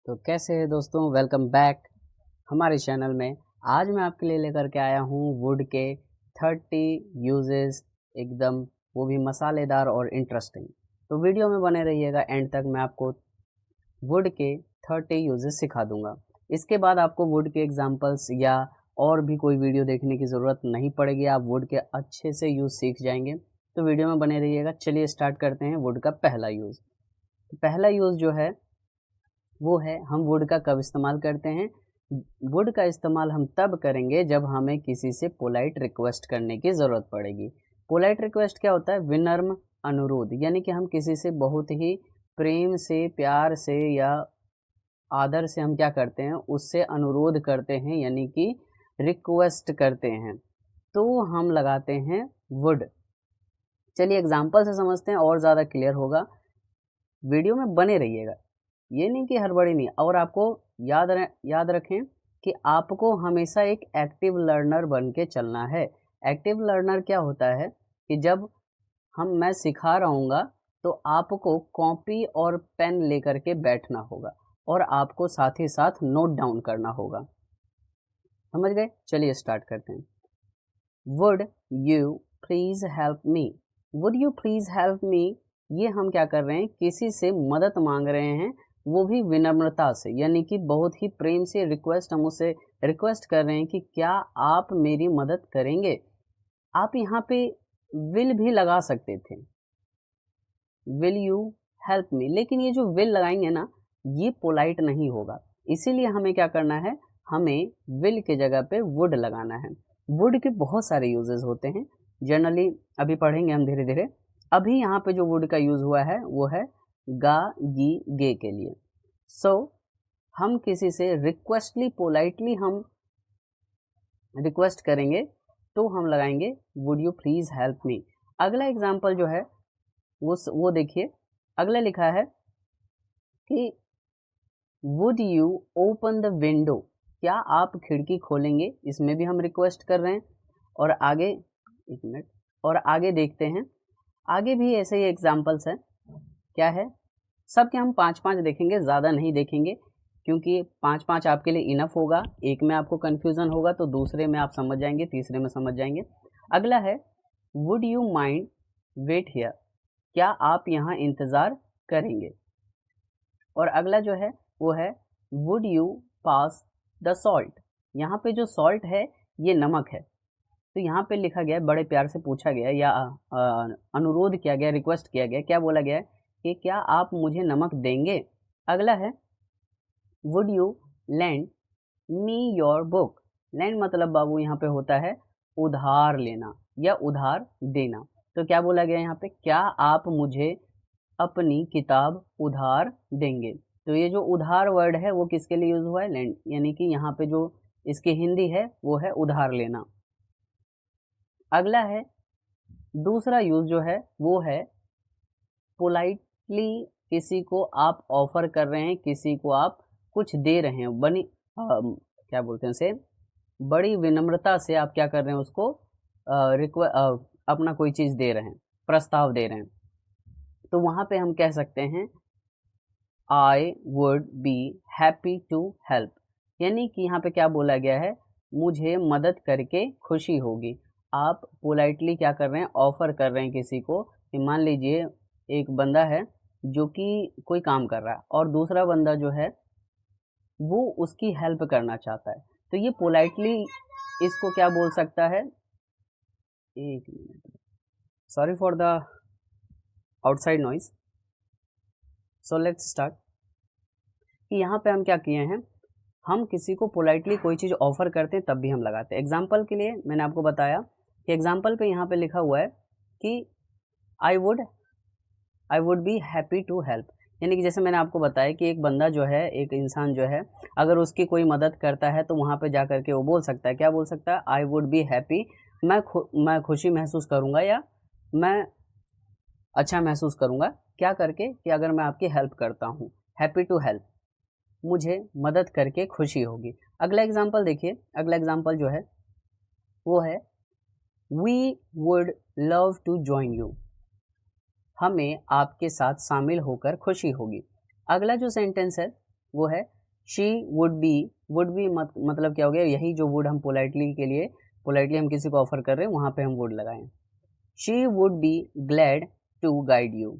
तो कैसे हैं दोस्तों, वेलकम बैक हमारे चैनल में। आज मैं आपके लिए लेकर के आया हूँ वुड के 30 यूजेस, एकदम वो भी मसालेदार और इंटरेस्टिंग। तो वीडियो में बने रहिएगा एंड तक। मैं आपको वुड के 30 यूजेस सिखा दूंगा। इसके बाद आपको वुड के एग्जांपल्स या और भी कोई वीडियो देखने की ज़रूरत नहीं पड़ेगी, आप वुड के अच्छे से यूज़ सीख जाएंगे। तो वीडियो में बने रहिएगा। चलिए स्टार्ट करते हैं वुड का पहला यूज़। पहला यूज़ जो है वो है, हम वुड का कब इस्तेमाल करते हैं। वुड का इस्तेमाल हम तब करेंगे जब हमें किसी से पोलाइट रिक्वेस्ट करने की ज़रूरत पड़ेगी। पोलाइट रिक्वेस्ट क्या होता है? विनम्र अनुरोध, यानी कि हम किसी से बहुत ही प्रेम से, प्यार से या आदर से हम क्या करते हैं, उससे अनुरोध करते हैं, यानी कि रिक्वेस्ट करते हैं, तो हम लगाते हैं वुड। चलिए एग्जाम्पल से समझते हैं और ज़्यादा क्लियर होगा। वीडियो में बने रहिएगा, ये नहीं कि हड़बड़ी नहीं। और आपको याद रखें कि आपको हमेशा एक एक्टिव लर्नर बन के चलना है। एक्टिव लर्नर क्या होता है कि जब मैं सिखा रहूँगा तो आपको कॉपी और पेन लेकर के बैठना होगा और आपको साथ ही साथ नोट डाउन करना होगा। समझ गए? चलिए स्टार्ट करते हैं। Would you please help me. Would you please help me, ये हम क्या कर रहे हैं, किसी से मदद मांग रहे हैं, वो भी विनम्रता से, यानी कि बहुत ही प्रेम से रिक्वेस्ट, हम उससे रिक्वेस्ट कर रहे हैं कि क्या आप मेरी मदद करेंगे। आप यहाँ पे विल भी लगा सकते थे, विल यू हेल्प मी, लेकिन ये जो विल लगाएंगे ना, ये पोलाइट नहीं होगा। इसीलिए हमें क्या करना है, हमें विल के जगह पे वुड लगाना है। वुड के बहुत सारे यूजेस होते हैं, जनरली अभी पढ़ेंगे हम धीरे धीरे। अभी यहाँ पे जो वुड का यूज हुआ है वो है गा, गी, गे के लिए। सो हम किसी से रिक्वेस्टली, पोलाइटली हम रिक्वेस्ट करेंगे तो हम लगाएंगे would you please help me. अगला एग्जाम्पल जो है वो देखिए, अगला लिखा है कि would you open the window, क्या आप खिड़की खोलेंगे। इसमें भी हम रिक्वेस्ट कर रहे हैं। और आगे, एक मिनट, और आगे देखते हैं, आगे भी ऐसे ही एग्जाम्पल्स हैं। क्या है, सबके हम 5-5 देखेंगे, ज़्यादा नहीं देखेंगे, क्योंकि 5-5 आपके लिए इनफ होगा। एक में आपको कन्फ्यूज़न होगा तो दूसरे में आप समझ जाएंगे, तीसरे में समझ जाएंगे। अगला है would you mind wait here, क्या आप यहाँ इंतज़ार करेंगे। और अगला जो है वो है would you pass the salt, यहाँ पे जो सॉल्ट है ये नमक है। तो यहाँ पे लिखा गया है, बड़े प्यार से पूछा गया या अनुरोध किया गया, रिक्वेस्ट किया गया, क्या बोला गया है कि क्या आप मुझे नमक देंगे। अगला है would you land me your book. Land मतलब बाबू यहाँ पे होता है उधार लेना या उधार देना। तो क्या बोला गया यहाँ पे, क्या आप मुझे अपनी किताब उधार देंगे। तो ये जो उधार वर्ड है वो किसके लिए यूज हुआ है, लैंड, यानी कि यहाँ पे जो इसकी हिंदी है वो है उधार लेना। अगला है, दूसरा यूज जो है वो है पोलाइटली, किसी को आप ऑफर कर रहे हैं, किसी को आप कुछ दे रहे हैं, क्या बोलते हैं उसे, बड़ी विनम्रता से आप क्या कर रहे हैं, उसको अपना कोई चीज़ दे रहे हैं, प्रस्ताव दे रहे हैं। तो वहाँ पे हम कह सकते हैं I would be happy to help, यानी कि यहाँ पे क्या बोला गया है, मुझे मदद करके खुशी होगी। आप पोलाइटली क्या कर रहे हैं, ऑफर कर रहे हैं किसी को। मान लीजिए एक बंदा है जो कि कोई काम कर रहा है और दूसरा बंदा जो है वो उसकी हेल्प करना चाहता है, तो ये पोलाइटली इसको क्या बोल सकता है, एक minute, sorry for the outside noise. So let's start. कि यहाँ पे हम क्या किए हैं, हम किसी को पोलाइटली कोई चीज़ ऑफर करते हैं तब भी हम लगाते हैं। एग्जाम्पल के लिए मैंने आपको बताया कि एग्जाम्पल पे यहाँ पे लिखा हुआ है कि I would be happy to help, यानी कि जैसे मैंने आपको बताया कि एक बंदा जो है, एक इंसान जो है, अगर उसकी कोई मदद करता है तो वहाँ पे जा करके वो बोल सकता है, क्या बोल सकता है, आई वुड बी हैप्पी, मैं खुशी महसूस करूँगा या मैं अच्छा महसूस करूँगा, क्या करके, कि अगर मैं आपकी हेल्प करता हूँ, हैप्पी टू हेल्प, मुझे मदद करके खुशी होगी। अगला एग्जाम्पल देखिए, अगला एग्जाम्पल जो है वो है we would love to join you, हमें आपके साथ शामिल होकर खुशी होगी। अगला जो सेंटेंस है वो है she would B. Would be मतलब क्या हो गया, यही जो वुड हम पोलाइटली हम किसी को ऑफर कर रहे हैं वहां पे हम वुड लगाएं। She would be glad to guide you.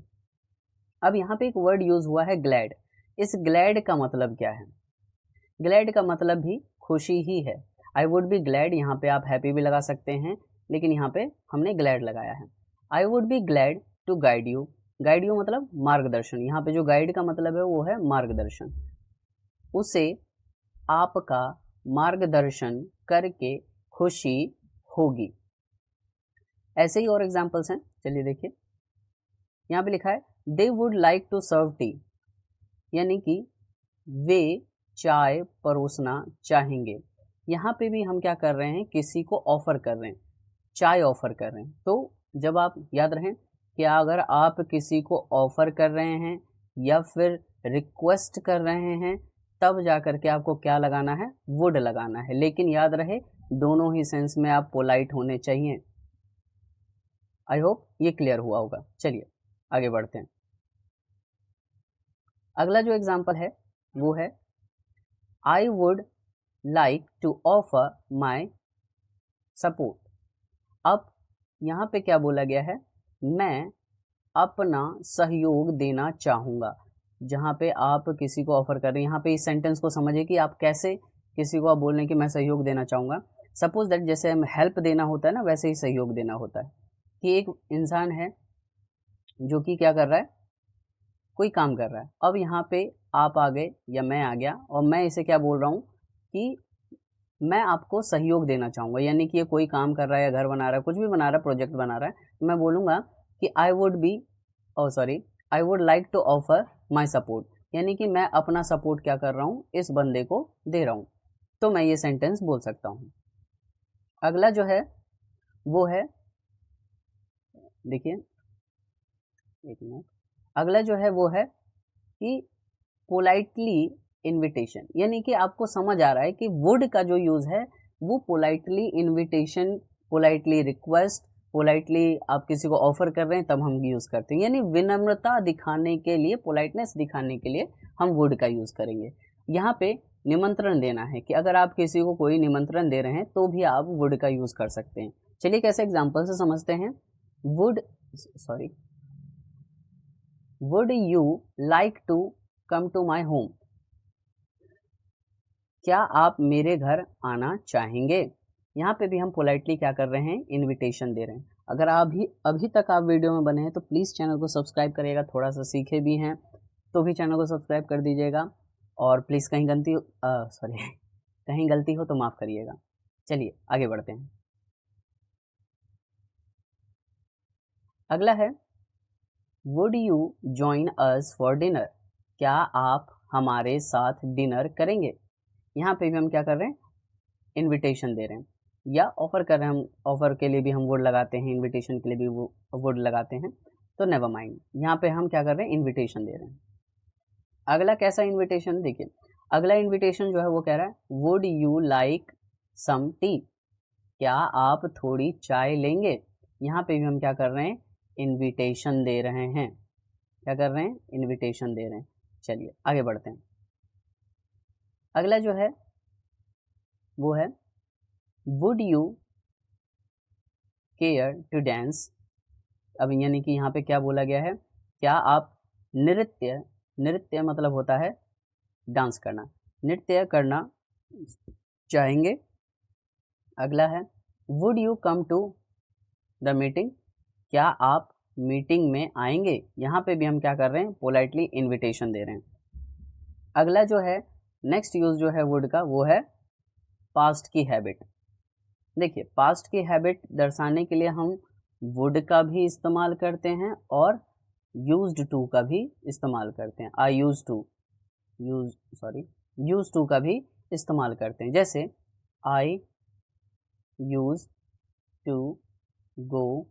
अब यहाँ पे एक वर्ड यूज हुआ है ग्लैड। इस ग्लैड का मतलब क्या है? ग्लैड का मतलब भी खुशी ही है। आई वुड बी ग्लैड, यहाँ पे आप हैप्पी भी लगा सकते हैं, लेकिन यहाँ पे हमने ग्लैड लगाया है। I would be glad to guide you. Guide you मतलब मार्गदर्शन, यहाँ पे जो गाइड का मतलब है वो है मार्गदर्शन। उसे आपका मार्गदर्शन करके खुशी होगी। ऐसे ही और एग्जाम्पल्स हैं, चलिए देखिए। यहाँ पे लिखा है they would like to serve tea, यानी कि वे चाय परोसना चाहेंगे। यहाँ पे भी हम क्या कर रहे हैं, किसी को ऑफर कर रहे हैं, चाय ऑफर कर रहे हैं। तो जब आप याद रखें कि अगर आप किसी को ऑफर कर रहे हैं या फिर रिक्वेस्ट कर रहे हैं, तब जा करके आपको क्या लगाना है, वुड लगाना है। लेकिन याद रहे दोनों ही सेंस में आप पोलाइट होने चाहिए। आई होप ये क्लियर हुआ होगा। चलिए आगे बढ़ते हैं। अगला जो एग्जाम्पल है वो है I would like to offer my support. अब यहाँ पे क्या बोला गया है, मैं अपना सहयोग देना चाहूँगा। जहाँ पे आप किसी को ऑफर कर रहे हैं, यहाँ पे इस सेंटेंस को समझिए कि आप कैसे किसी को आप बोल रहे हैं कि मैं सहयोग देना चाहूँगा। सपोज दैट जैसे हम हेल्प देना होता है ना, वैसे ही सहयोग देना होता है कि एक इंसान है जो कि क्या कर रहा है, कोई काम कर रहा है। अब यहाँ पे आप आ गए या मैं आ गया और मैं इसे क्या बोल रहा हूँ कि मैं आपको सहयोग देना चाहूँगा, यानी कि ये कोई काम कर रहा है या घर बना रहा है, कुछ भी बना रहा है, प्रोजेक्ट बना रहा है, तो मैं बोलूँगा कि I would like to offer my support, यानी कि मैं अपना सपोर्ट क्या कर रहा हूँ, इस बंदे को दे रहा हूँ। तो मैं ये सेंटेंस बोल सकता हूँ। अगला जो है वो है, देखिए एक मिनट, अगला जो है वो है कि पोलाइटली इनविटेशन, यानी कि आपको समझ आ रहा है कि वुड का जो यूज है वो politely invitation, politely request, politely आप किसी को ऑफर कर रहे हैं तब हम यूज करते हैं, यानी विनम्रता दिखाने के लिए, पोलाइटनेस दिखाने के लिए हम वुड का यूज करेंगे। यहाँ पे निमंत्रण देना है कि अगर आप किसी को कोई निमंत्रण दे रहे हैं तो भी आप वुड का यूज कर सकते हैं। चलिए कैसे एग्जाम्पल से समझते हैं। Would you like to come to my home, क्या आप मेरे घर आना चाहेंगे। यहाँ पे भी हम पोलाइटली क्या कर रहे हैं, इनविटेशन दे रहे हैं। अगर आप अभी तक आप वीडियो में बने हैं तो प्लीज़ चैनल को सब्सक्राइब करिएगा, थोड़ा सा सीखे भी हैं तो भी चैनल को सब्सक्राइब कर दीजिएगा, और प्लीज़ कहीं गलती हो तो माफ़ करिएगा। चलिए आगे बढ़ते हैं। अगला है would you join us for dinner, क्या आप हमारे साथ डिनर करेंगे। यहाँ पे भी हम क्या कर रहे हैं, इनविटेशन दे रहे हैं या ऑफर कर रहे हैं। हम ऑफर के लिए भी हम वुड लगाते हैं, इनविटेशन के लिए भी वो वुड लगाते हैं, तो नेवर माइंड, यहाँ पे हम क्या कर रहे हैं, इनविटेशन दे रहे हैं। अगला कैसा इनविटेशन, देखिए अगला इनविटेशन जो है वो कह रहा है would you like some tea, क्या आप थोड़ी चाय लेंगे। यहाँ पे भी हम क्या कर रहे हैं, इनविटेशन दे रहे हैं। क्या कर रहे हैं, इनविटेशन दे रहे हैं। चलिए आगे बढ़ते हैं। अगला जो है वो है would you care to dance. अब यानी कि यहाँ पे क्या बोला गया है, क्या आप नृत्य मतलब होता है डांस करना, नृत्य करना चाहेंगे। अगला है would you come to the meeting, क्या आप मीटिंग में आएंगे। यहाँ पे भी हम क्या कर रहे हैं, पोलाइटली इनविटेशन दे रहे हैं। अगला जो है नेक्स्ट यूज जो है वुड का वो है पास्ट की हैबिट। देखिए पास्ट की हैबिट दर्शाने के लिए हम वुड का भी इस्तेमाल करते हैं और यूज्ड टू का भी इस्तेमाल करते हैं। यूज टू का भी इस्तेमाल करते हैं। जैसे I use to go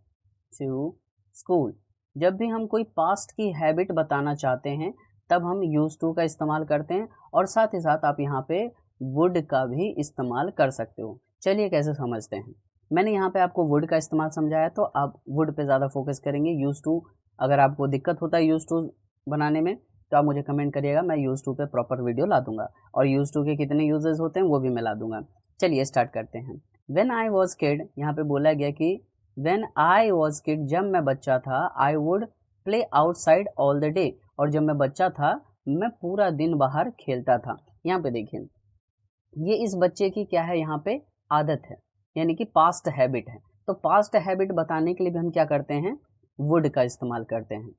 to school. जब भी हम कोई पास्ट की हैबिट बताना चाहते हैं तब हम यूज टू का इस्तेमाल करते हैं, और साथ ही साथ आप यहाँ पे वुड का भी इस्तेमाल कर सकते हो। चलिए कैसे समझते हैं। मैंने यहाँ पे आपको वुड का इस्तेमाल समझाया तो आप वुड पे ज़्यादा फोकस करेंगे। यूज टू अगर आपको दिक्कत होता है यूज टू बनाने में तो आप मुझे कमेंट करिएगा, मैं यूज़ टू पे प्रॉपर वीडियो ला दूंगा, और यूज़ टू के कितने यूजेस होते हैं वो भी मैं ला दूंगा। चलिए स्टार्ट करते हैं। व्हेन आई वॉज किड, यहाँ पे बोला गया कि व्हेन आई वॉज किड, जब मैं बच्चा था, I would play outside all the day, और जब मैं बच्चा था मैं पूरा दिन बाहर खेलता था। यहाँ पे देखिए, ये इस बच्चे की क्या है, यहाँ पे आदत है, यानी कि पास्ट हैबिट है। तो पास्ट हैबिट बताने के लिए भी हम क्या करते हैं, वुड का इस्तेमाल करते हैं।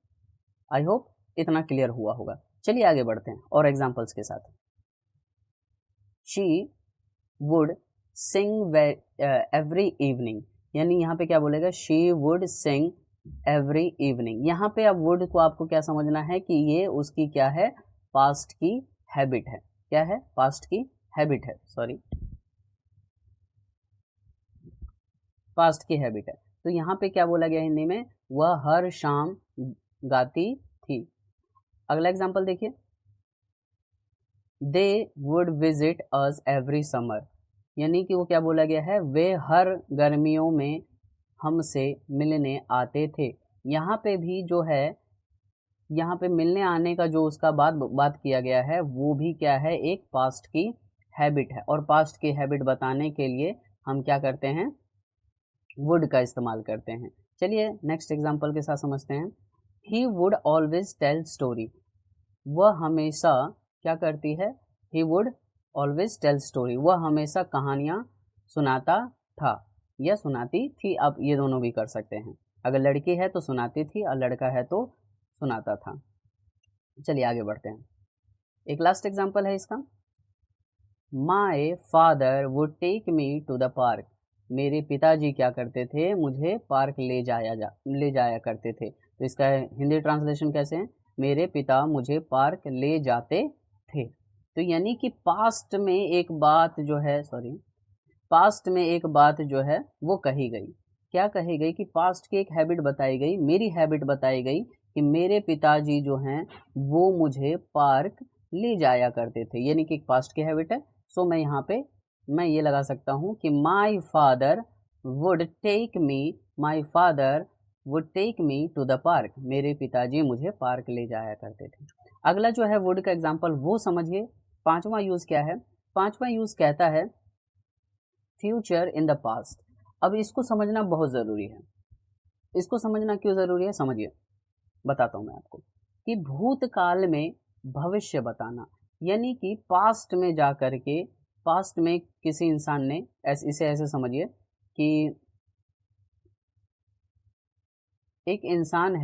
आई होप इतना क्लियर हुआ होगा। चलिए आगे बढ़ते हैं और एग्जांपल्स के साथ। She would Singh every evening, यानी यहाँ पे क्या बोलेगा, she would Singh every evening. यहाँ पे अब वुड को आपको क्या समझना है कि ये उसकी क्या है, पास्ट की हैबिट है। क्या है, पास्ट की हैबिट है, सॉरी, पास्ट की हैबिट है। तो यहाँ पे क्या बोला गया हिंदी में, वह हर शाम गाती थी। अगला एग्जांपल देखिए, they would visit us every summer, यानी कि वो क्या बोला गया है, वे हर गर्मियों में हमसे मिलने आते थे। यहाँ पे भी जो है, यहाँ पे मिलने आने का जो उसका बात किया गया है, वो भी क्या है, एक पास्ट की हैबिट है। और पास्ट की हैबिट बताने के लिए हम क्या करते हैं, वुड का इस्तेमाल करते हैं। चलिए नेक्स्ट एग्जांपल के साथ समझते हैं। He would always tell story, वह हमेशा क्या करती है, he would always tell story, वह हमेशा कहानियाँ सुनाता था या सुनाती थी। आप ये दोनों भी कर सकते हैं, अगर लड़की है तो सुनाती थी और लड़का है तो सुनाता था। चलिए आगे बढ़ते हैं। एक लास्ट एग्जांपल है इसका, my father would take me to the park, मेरे पिताजी क्या करते थे, मुझे पार्क ले जाया करते थे। तो इसका हिंदी ट्रांसलेशन कैसे है, मेरे पिता मुझे पार्क ले जाते थे। तो यानी कि पास्ट में एक बात जो है, सॉरी, पास्ट में एक बात जो है वो कही गई। क्या कही गई कि पास्ट की एक हैबिट बताई गई, मेरी हैबिट बताई गई कि मेरे पिताजी जो हैं वो मुझे पार्क ले जाया करते थे, यानी कि एक पास्ट की हैबिट है। सो मैं यहाँ पे मैं ये लगा सकता हूँ कि my father would take me to the park, मेरे पिताजी मुझे पार्क ले जाया करते थे। अगला जो है वुड का एग्जाम्पल वो समझिए। पांचवा यूज क्या है, पांचवा यूज कहता है फ्यूचर इन द पास्ट। अब इसको समझना बहुत ज़रूरी है। इसको समझना क्यों ज़रूरी है, समझिए, बताता हूँ मैं आपको। कि भूतकाल में भविष्य बताना, यानी कि पास्ट में जा कर के, पास्ट में किसी इंसान ने इसे ऐसे समझिए कि एक इंसान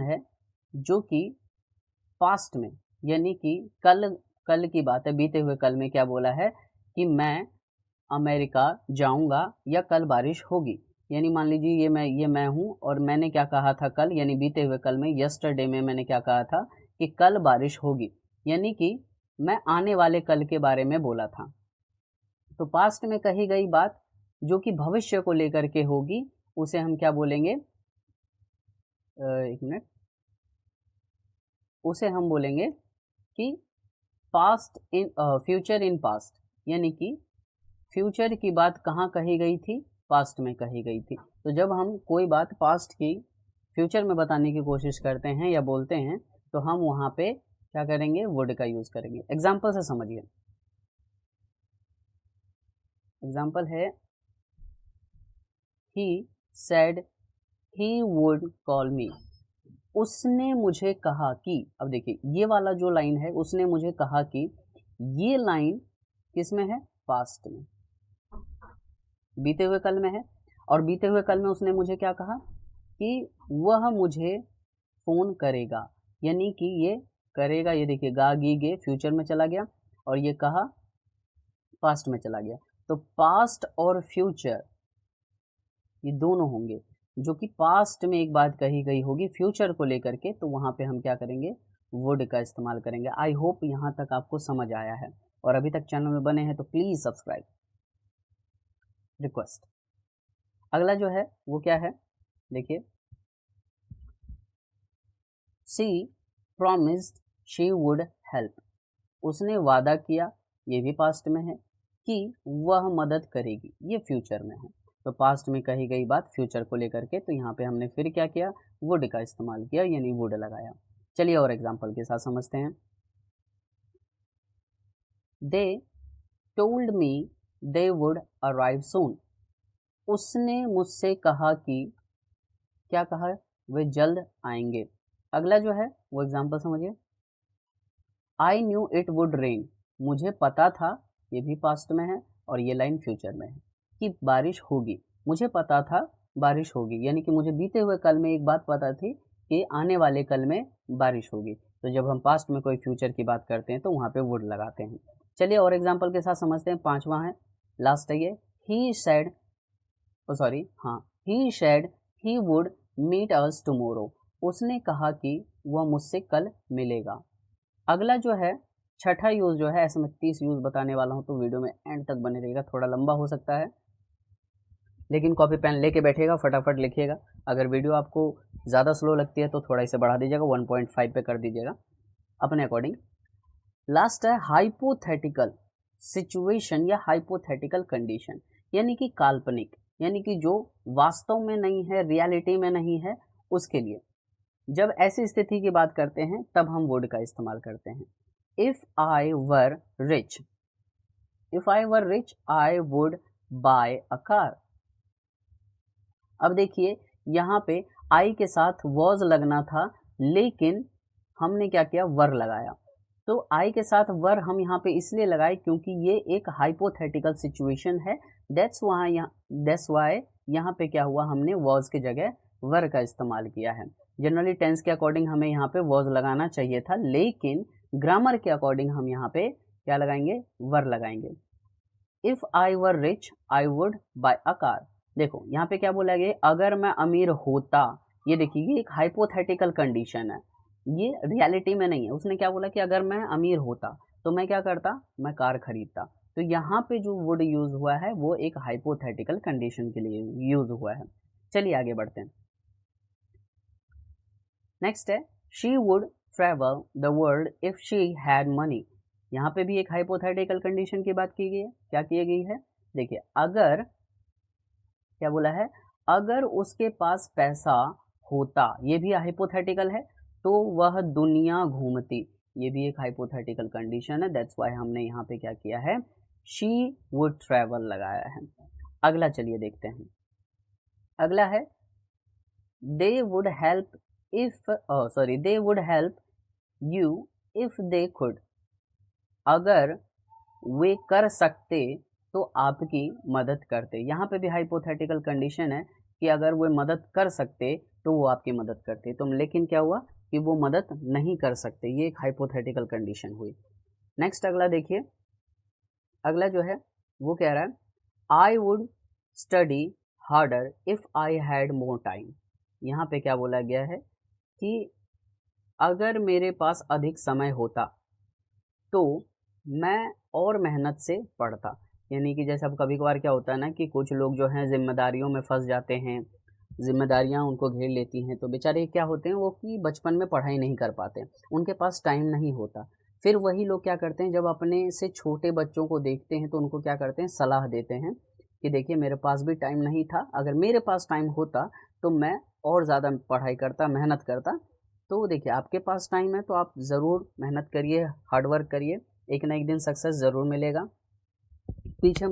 है जो कि पास्ट में, यानी कि कल की बात है, बीते हुए कल में क्या बोला है कि मैं अमेरिका जाऊंगा या कल बारिश होगी। यानी मान लीजिए ये मैं हूँ और मैंने क्या कहा था कल, यानी बीते हुए कल में, यस्टरडे में मैंने क्या कहा था कि कल बारिश होगी, यानी कि मैं आने वाले कल के बारे में बोला था। तो पास्ट में कही गई बात जो कि भविष्य को लेकर के होगी, उसे हम क्या बोलेंगे, एक मिनट, उसे हम बोलेंगे कि फ्यूचर इन पास्ट, यानी कि फ्यूचर की बात कहाँ कही गई थी, पास्ट में कही गई थी। तो जब हम कोई बात पास्ट की फ्यूचर में बताने की कोशिश करते हैं या बोलते हैं, तो हम वहाँ पे क्या करेंगे, वुड का यूज़ करेंगे। एग्जाम्पल से समझिए। एग्जाम्पल है, ही सेड ही वुड कॉल मी, उसने मुझे कहा कि, अब देखिए ये वाला जो लाइन है, उसने मुझे कहा कि, ये लाइन किस में है, पास्ट में, बीते हुए कल में है। और बीते हुए कल में उसने मुझे क्या कहा कि वह मुझे फ़ोन करेगा, यानी कि ये करेगा, ये देखिए गा गी गे फ्यूचर में चला गया और ये कहा पास्ट में चला गया। तो पास्ट और फ्यूचर ये दोनों होंगे, जो कि पास्ट में एक बात कही गई होगी फ्यूचर को लेकर के, तो वहाँ पे हम क्या करेंगे, वुड का इस्तेमाल करेंगे। आई होप यहाँ तक आपको समझ आया है, और अभी तक चैनल में बने हैं तो प्लीज़ सब्सक्राइब, रिक्वेस्ट। अगला जो है वो क्या है, देखिए, she promised she would help, उसने वादा किया, ये भी पास्ट में है, कि वह मदद करेगी, ये फ्यूचर में है। तो पास्ट में कही गई बात फ्यूचर को लेकर के, तो यहाँ पे हमने फिर क्या किया, वुड का इस्तेमाल किया, यानी वुड लगाया। चलिए और एग्जाम्पल के साथ समझते हैं। They told me they would arrive soon. उसने मुझसे कहा कि, क्या कहा, वे जल्द आएंगे। अगला जो है वो एग्जाम्पल समझिए। I knew it would rain. मुझे पता था, ये भी पास्ट में है और ये लाइन फ्यूचर में है, कि बारिश होगी। मुझे पता था बारिश होगी, यानी कि मुझे बीते हुए कल में एक बात पता थी कि आने वाले कल में बारिश होगी। तो जब हम पास्ट में कोई फ्यूचर की बात करते हैं तो वहाँ पे वुड लगाते हैं। चलिए और एग्जाम्पल के साथ समझते हैं। पांचवा है, लास्ट है ये। ही सेड, सॉरी हाँ, he said he would meet us tomorrow. उसने कहा कि वह मुझसे कल मिलेगा। अगला जो है छठा यूज जो है, ऐसे मैं 30 यूज बताने वाला हूँ, तो वीडियो में एंड तक बने रहेगा। थोड़ा लंबा हो सकता है, लेकिन कॉपी पेन लेके बैठिएगा, फटाफट लिखिएगा। अगर वीडियो आपको ज़्यादा स्लो लगती है तो थोड़ा इसे बढ़ा दीजिएगा, 1.5 पे कर दीजिएगा अपने अकॉर्डिंग। लास्ट है हाइपोथेटिकल सिचुएशन या हाइपोथेटिकल कंडीशन, यानी कि काल्पनिक, यानी कि जो वास्तव में नहीं है, रियलिटी में नहीं है, उसके लिए जब ऐसी स्थिति की बात करते हैं तब हम वुड का इस्तेमाल करते हैं। If I were rich, if I were rich I would buy a car. अब देखिए यहाँ पे आई के साथ वॉज लगना था, लेकिन हमने क्या किया, वर लगाया। तो आई के साथ वर हम यहाँ पे इसलिए लगाए क्योंकि ये एक हाइपोथेटिकल सिचुएशन है। दैट्स वाई यहाँ पे क्या हुआ, हमने वॉज की जगह वर का इस्तेमाल किया है। जनरली टेंस के अकॉर्डिंग हमें यहाँ पे वॉज लगाना चाहिए था, लेकिन ग्रामर के अकॉर्डिंग हम यहाँ पे क्या लगाएंगे, वर लगाएंगे। If I were rich I would buy a car. देखो यहाँ पे क्या बोला गया, अगर मैं अमीर होता। ये देखिए ये एक हाइपोथेटिकल कंडीशन है, ये रियलिटी में नहीं है। उसने क्या बोला कि अगर मैं अमीर होता तो मैं क्या करता, मैं कार खरीदता। तो यहाँ पे जो वुड यूज हुआ है वो एक हाइपोथेटिकल कंडीशन के लिए यूज हुआ है। चलिए आगे बढ़ते हैं। नेक्स्ट है she would travel the world if she had money. यहाँ पे भी एक हाइपोथेटिकल कंडीशन की बात की गई है। क्या की गई है, देखिए अगर, क्या बोला है, अगर उसके पास पैसा होता, ये भी हाइपोथेटिकल है, तो वह दुनिया घूमती। ये भी एक हाइपोथेटिकल कंडीशन है। दैट्स वाई हमने यहाँ पे क्या किया है, शी वुड ट्रेवल लगाया है। अगला चलिए देखते हैं। अगला है they would help if, sorry, they would help you if they could. अगर वे कर सकते तो आपकी मदद करते। यहाँ पे भी हाइपोथेटिकल कंडीशन है कि अगर वे मदद कर सकते तो वो आपकी मदद करते, तो लेकिन क्या हुआ कि वो मदद नहीं कर सकते। ये एक हाइपोथेटिकल कंडीशन हुई। नेक्स्ट अगला देखिए। अगला जो है वो कह रहा है I would study harder if I had more time. यहाँ पे क्या बोला गया है कि अगर मेरे पास अधिक समय होता तो मैं और मेहनत से पढ़ता। यानी कि जैसे अब कभी कभार क्या होता है ना कि कुछ लोग जो हैं जिम्मेदारियों में फंस जाते हैं, जिम्मेदारियां उनको घेर लेती हैं, तो बेचारे क्या होते हैं वो कि बचपन में पढ़ाई नहीं कर पाते, उनके पास टाइम नहीं होता। फिर वही लोग क्या करते हैं, जब अपने से छोटे बच्चों को देखते हैं तो उनको क्या करते हैं, सलाह देते हैं कि देखिए मेरे पास भी टाइम नहीं था, अगर मेरे पास टाइम होता तो मैं और ज़्यादा पढ़ाई करता, मेहनत करता। तो देखिए आपके पास टाइम है तो आप ज़रूर मेहनत करिए, हार्ड वर्क करिए, एक ना एक दिन सक्सेस ज़रूर मिलेगा। पीछे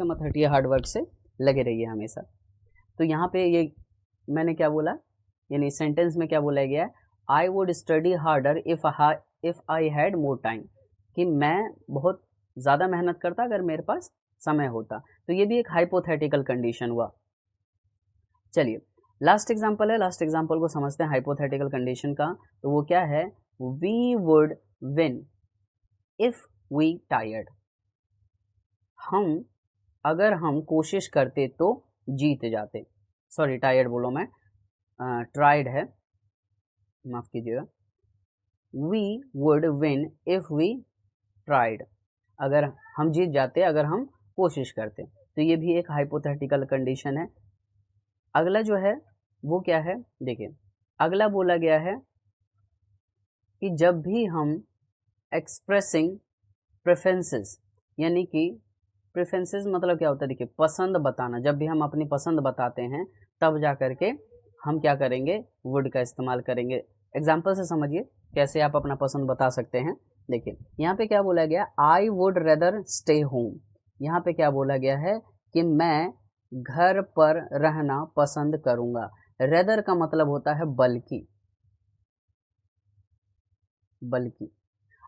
मत हटिए, हार्ड वर्क से लगे रहिए हमेशा। तो यहाँ पे ये मैंने क्या बोला, यानी सेंटेंस में क्या बोला गया है, I would study harder if I had more time, कि मैं बहुत ज़्यादा मेहनत करता अगर मेरे पास समय होता। तो ये भी एक हाइपोथेटिकल कंडीशन हुआ। चलिए लास्ट एग्जाम्पल है, लास्ट एग्जाम्पल को समझते हैं हाइपोथेटिकल कंडीशन का। तो वो क्या है, we would win if we tired. अगर हम कोशिश करते तो जीत जाते। सॉरी टायर्ड बोलो, मैं ट्राइड है, माफ कीजिएगा। We would win if we tried, अगर हम जीत जाते अगर हम कोशिश करते। तो ये भी एक हाइपोथेटिकल कंडीशन है। अगला जो है वो क्या है, देखिए अगला बोला गया है कि जब भी हम एक्सप्रेसिंग प्रेफरेंसेस, यानी कि प्रेफरेंसेस मतलब क्या होता है, देखिए पसंद बताना, जब भी हम अपनी पसंद बताते हैं तब जा करके हम क्या करेंगे, वुड का इस्तेमाल करेंगे। एग्जाम्पल से समझिए कैसे आप अपना पसंद बता सकते हैं। देखिए यहाँ पे क्या बोला गया, I would rather stay home. यहाँ पे क्या बोला गया है कि मैं घर पर रहना पसंद करूंगा। रेदर का मतलब होता है बल्कि, बल्कि।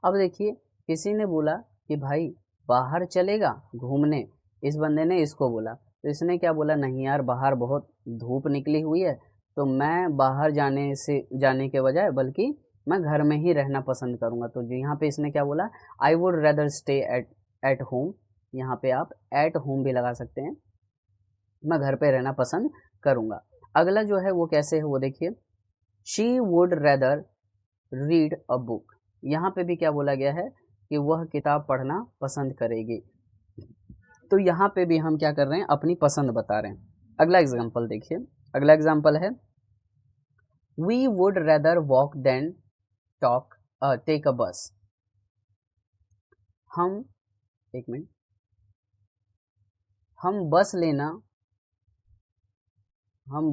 अब देखिए किसी ने बोला कि भाई बाहर चलेगा घूमने, इस बंदे ने इसको बोला, तो इसने क्या बोला, नहीं यार बाहर बहुत धूप निकली हुई है, तो मैं बाहर जाने के बजाय बल्कि मैं घर में ही रहना पसंद करूंगा। तो यहाँ पे इसने क्या बोला, I would rather stay at home. यहाँ पे आप एट होम भी लगा सकते हैं, मैं घर पे रहना पसंद करूंगा। अगला जो है वो कैसे है वो देखिए, she would rather read a book. यहाँ पे भी क्या बोला गया है कि वह किताब पढ़ना पसंद करेगी। तो यहाँ पे भी हम क्या कर रहे हैं, अपनी पसंद बता रहे हैं। अगला एग्जाम्पल देखिए, अगला एग्जाम्पल है we would rather walk than talk take a bus. हम, एक मिनट, हम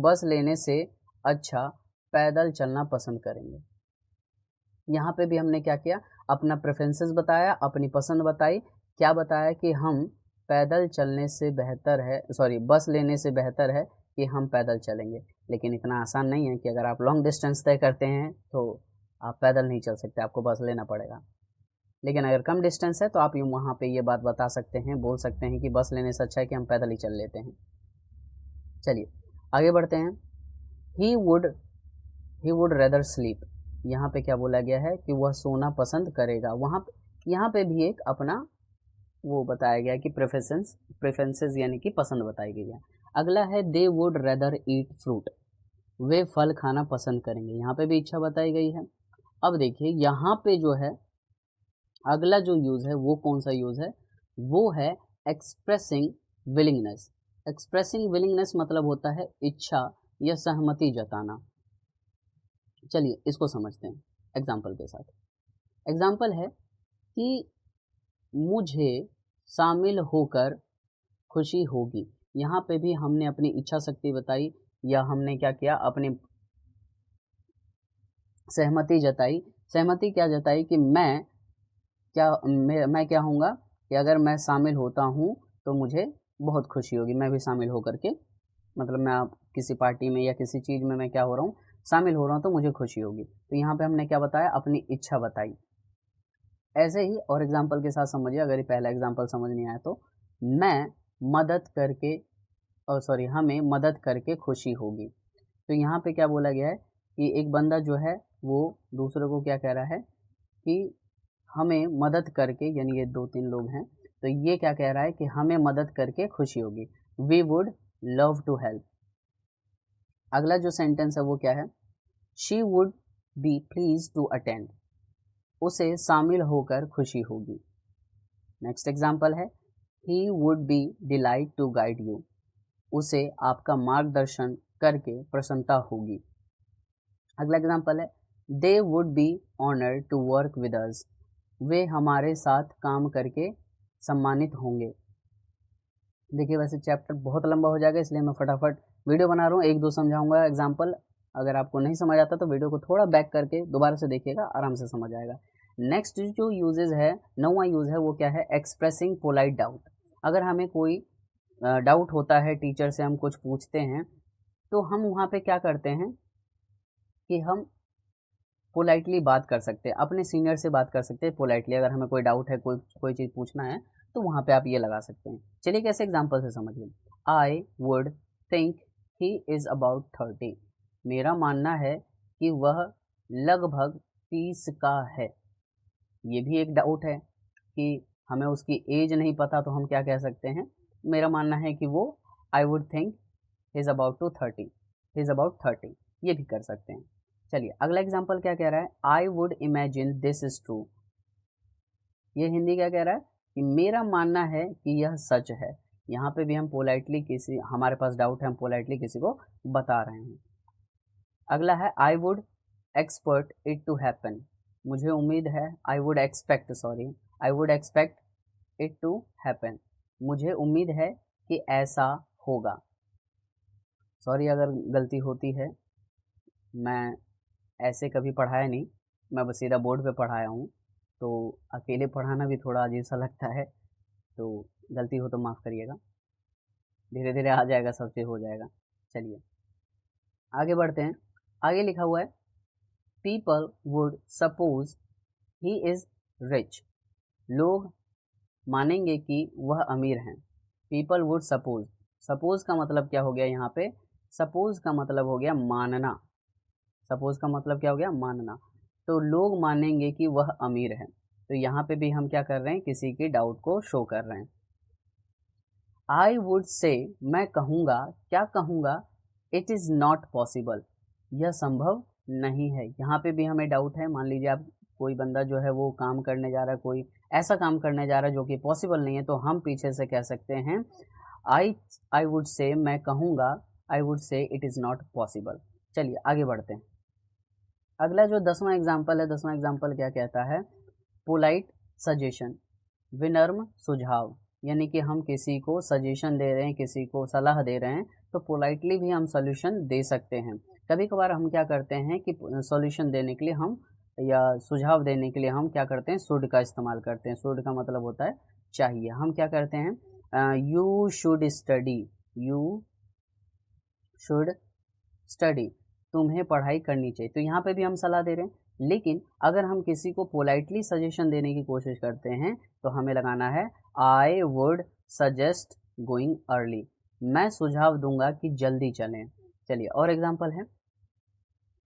बस लेने से अच्छा पैदल चलना पसंद करेंगे। यहाँ पे भी हमने क्या किया, अपना प्रेफरेंसेस बताया, अपनी पसंद बताई। क्या बताया कि हम पैदल चलने से बेहतर है, सॉरी बस लेने से बेहतर है कि हम पैदल चलेंगे। लेकिन इतना आसान नहीं है कि अगर आप लॉन्ग डिस्टेंस तय करते हैं तो आप पैदल नहीं चल सकते, आपको बस लेना पड़ेगा। लेकिन अगर कम डिस्टेंस है तो आप वहाँ पे ये बात बता सकते हैं, बोल सकते हैं कि बस लेने से अच्छा है कि हम पैदल ही चल लेते हैं। चलिए आगे बढ़ते हैं। He would he would rather sleep. यहाँ पे क्या बोला गया है कि वह सोना पसंद करेगा। यहाँ पे भी एक अपना वो बताया गया कि प्रेफरेंसेस यानी कि पसंद बताई गई है। अगला है they would rather eat fruit. वे फल खाना पसंद करेंगे। यहाँ पे भी इच्छा बताई गई है। अब देखिए यहाँ पे जो है अगला जो यूज है वो कौन सा यूज है, वो है एक्सप्रेसिंग विलिंगनेस। एक्सप्रेसिंग विलिंगनेस मतलब होता है इच्छा या सहमति जताना। चलिए इसको समझते हैं एग्जाम्पल के साथ। एग्जाम्पल है कि मुझे शामिल होकर खुशी होगी। यहाँ पे भी हमने अपनी इच्छा शक्ति बताई या हमने क्या किया, अपनी सहमति जताई। सहमति क्या जताई कि मैं क्या हूँगा कि अगर मैं शामिल होता हूँ तो मुझे बहुत खुशी होगी। मैं भी शामिल होकर के, मतलब मैं आप किसी पार्टी में या किसी चीज़ में मैं क्या हो रहा हूँ, शामिल हो रहा हूँ तो मुझे खुशी होगी। तो यहाँ पे हमने क्या बताया, अपनी इच्छा बताई। ऐसे ही और एग्जाम्पल के साथ समझिए, अगर ये पहला एग्जाम्पल समझ नहीं आया तो, मैं मदद करके सॉरी हमें मदद करके खुशी होगी। तो यहाँ पे क्या बोला गया है कि एक बंदा जो है वो दूसरे को क्या कह रहा है कि हमें मदद करके, यानी ये दो तीन लोग हैं, तो ये क्या कह रहा है कि हमें मदद करके खुशी होगी। We would love to help. अगला जो सेंटेंस है वो क्या है, she would be please to attend. उसे शामिल होकर खुशी होगी। नेक्स्ट एग्जाम्पल है he would be delight to guide you. उसे आपका मार्गदर्शन करके प्रसन्नता होगी। अगला एग्जाम्पल है they would be honoured to work with us. वे हमारे साथ काम करके सम्मानित होंगे। देखिए वैसे चैप्टर बहुत लंबा हो जाएगा, इसलिए मैं फटाफट वीडियो बना रहा हूँ, एक दो समझाऊंगा एग्जाम्पल। अगर आपको नहीं समझ आता तो वीडियो को थोड़ा बैक करके दोबारा से देखिएगा, आराम से समझ आएगा। नेक्स्ट जो यूजेज है, नौवां यूज है वो क्या है, एक्सप्रेसिंग पोलाइट डाउट। अगर हमें कोई डाउट होता है, टीचर से हम कुछ पूछते हैं, तो हम वहाँ पे क्या करते हैं कि हम पोलाइटली बात कर सकते हैं, अपने सीनियर से बात कर सकते हैं पोलाइटली। अगर हमें कोई डाउट है, कोई चीज़ पूछना है, तो वहाँ पे आप ये लगा सकते हैं। चलिए कैसे एग्जाम्पल से समझिए। आई would think he is about 30। मेरा मानना है कि वह लगभग 30 का है। ये भी एक डाउट है कि हमें उसकी एज नहीं पता, तो हम क्या कह सकते हैं, मेरा मानना है कि वो, I would think he is about to 30, he is about 30, ये भी कर सकते हैं। चलिए अगला एग्जाम्पल क्या कह रहा है, I would imagine this is true. ये हिंदी क्या कह रहा है कि मेरा मानना है कि यह सच है। यहाँ पे भी हम पोलाइटली किसी, हमारे पास डाउट है, हम पोलाइटली किसी को बता रहे हैं। अगला है I would expert it to happen. मुझे उम्मीद है, I would expect it to happen. मुझे उम्मीद है कि ऐसा होगा। सॉरी अगर गलती होती है, मैं ऐसे कभी पढ़ाया नहीं, मैं बस सीधा बोर्ड पे पढ़ाया हूँ, तो अकेले पढ़ाना भी थोड़ा अजीब सा लगता है, तो गलती हो तो माफ़ करिएगा। धीरे धीरे आ जाएगा, सब चीज़ हो जाएगा। चलिए आगे बढ़ते हैं। आगे लिखा हुआ है people would suppose he is rich. लोग मानेंगे कि वह अमीर हैं। पीपल वुड सपोज, सपोज का मतलब क्या हो गया यहाँ पे? सपोज का मतलब हो गया मानना। सपोज का मतलब क्या हो गया? मानना। तो लोग मानेंगे कि वह अमीर है, तो यहाँ पे भी हम क्या कर रहे हैं? किसी की डाउट को शो कर रहे हैं। आई वुड से, मैं कहूँगा, क्या कहूँगा? इट इज़ नॉट पॉसिबल, यह संभव नहीं है। यहाँ पे भी हमें डाउट है। मान लीजिए आप कोई बंदा जो है वो काम करने जा रहा है, कोई ऐसा काम करने जा रहा है जो कि पॉसिबल नहीं है, तो हम पीछे से कह सकते हैं आई वुड से, मैं कहूँगा, I would say it is not possible. चलिए आगे बढ़ते हैं। अगला जो 10वां एग्जाम्पल है, 10वां एग्जाम्पल क्या कहता है? पोलाइट सजेशन, विनम्र सुझाव। यानी कि हम किसी को सजेशन दे रहे हैं, किसी को सलाह दे रहे हैं, तो पोलाइटली भी हम सॉल्यूशन दे सकते हैं। कभी कभार हम क्या करते हैं कि सॉल्यूशन देने के लिए हम, या सुझाव देने के लिए हम क्या करते हैं? शुड का इस्तेमाल करते हैं। शुड का मतलब होता है चाहिए। हम क्या करते हैं? You should study, you should study, तुम्हें पढ़ाई करनी चाहिए। तो यहाँ पे भी हम सलाह दे रहे हैं, लेकिन अगर हम किसी को पोलाइटली सजेशन देने की कोशिश करते हैं तो हमें लगाना है I would suggest going early, मैं सुझाव दूंगा कि जल्दी चलें। चलिए और एग्जांपल है,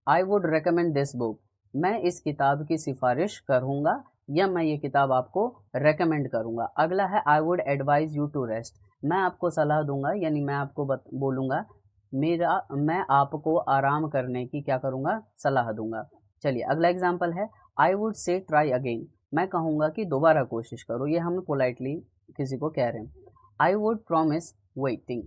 I would recommend this book, मैं इस किताब की सिफारिश करूंगा या मैं ये किताब आपको रेकमेंड करूंगा। अगला है I would advise you to rest, मैं आपको सलाह दूंगा, यानी मैं आपको बोलूंगा, मैं आपको आराम करने की क्या करूंगा? सलाह दूंगा। चलिए अगला एग्जाम्पल है, I would say try again, मैं कहूँगा कि दोबारा कोशिश करो। ये हम पोलाइटली किसी को कह रहे हैं। I would promise waiting,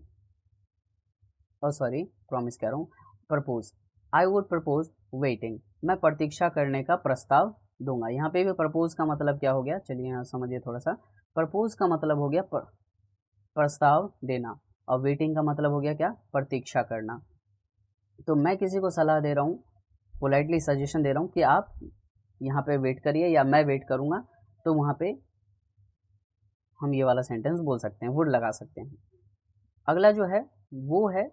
sorry promise कह रहा हूँ, propose, I would propose waiting, मैं प्रतीक्षा करने का प्रस्ताव दूंगा। यहाँ पे भी प्रपोज का मतलब क्या हो गया? चलिए यहाँ समझिए थोड़ा सा। प्रपोज का मतलब हो गया प्रस्ताव देना, और वेटिंग का मतलब हो गया क्या? प्रतीक्षा करना। तो मैं किसी को सलाह दे रहा हूँ, पोलाइटली सजेशन दे रहा हूँ कि आप यहाँ पे वेट करिए या मैं वेट करूँगा, तो वहाँ पे हम ये वाला सेंटेंस बोल सकते हैं, वुड लगा सकते हैं। अगला जो है वो है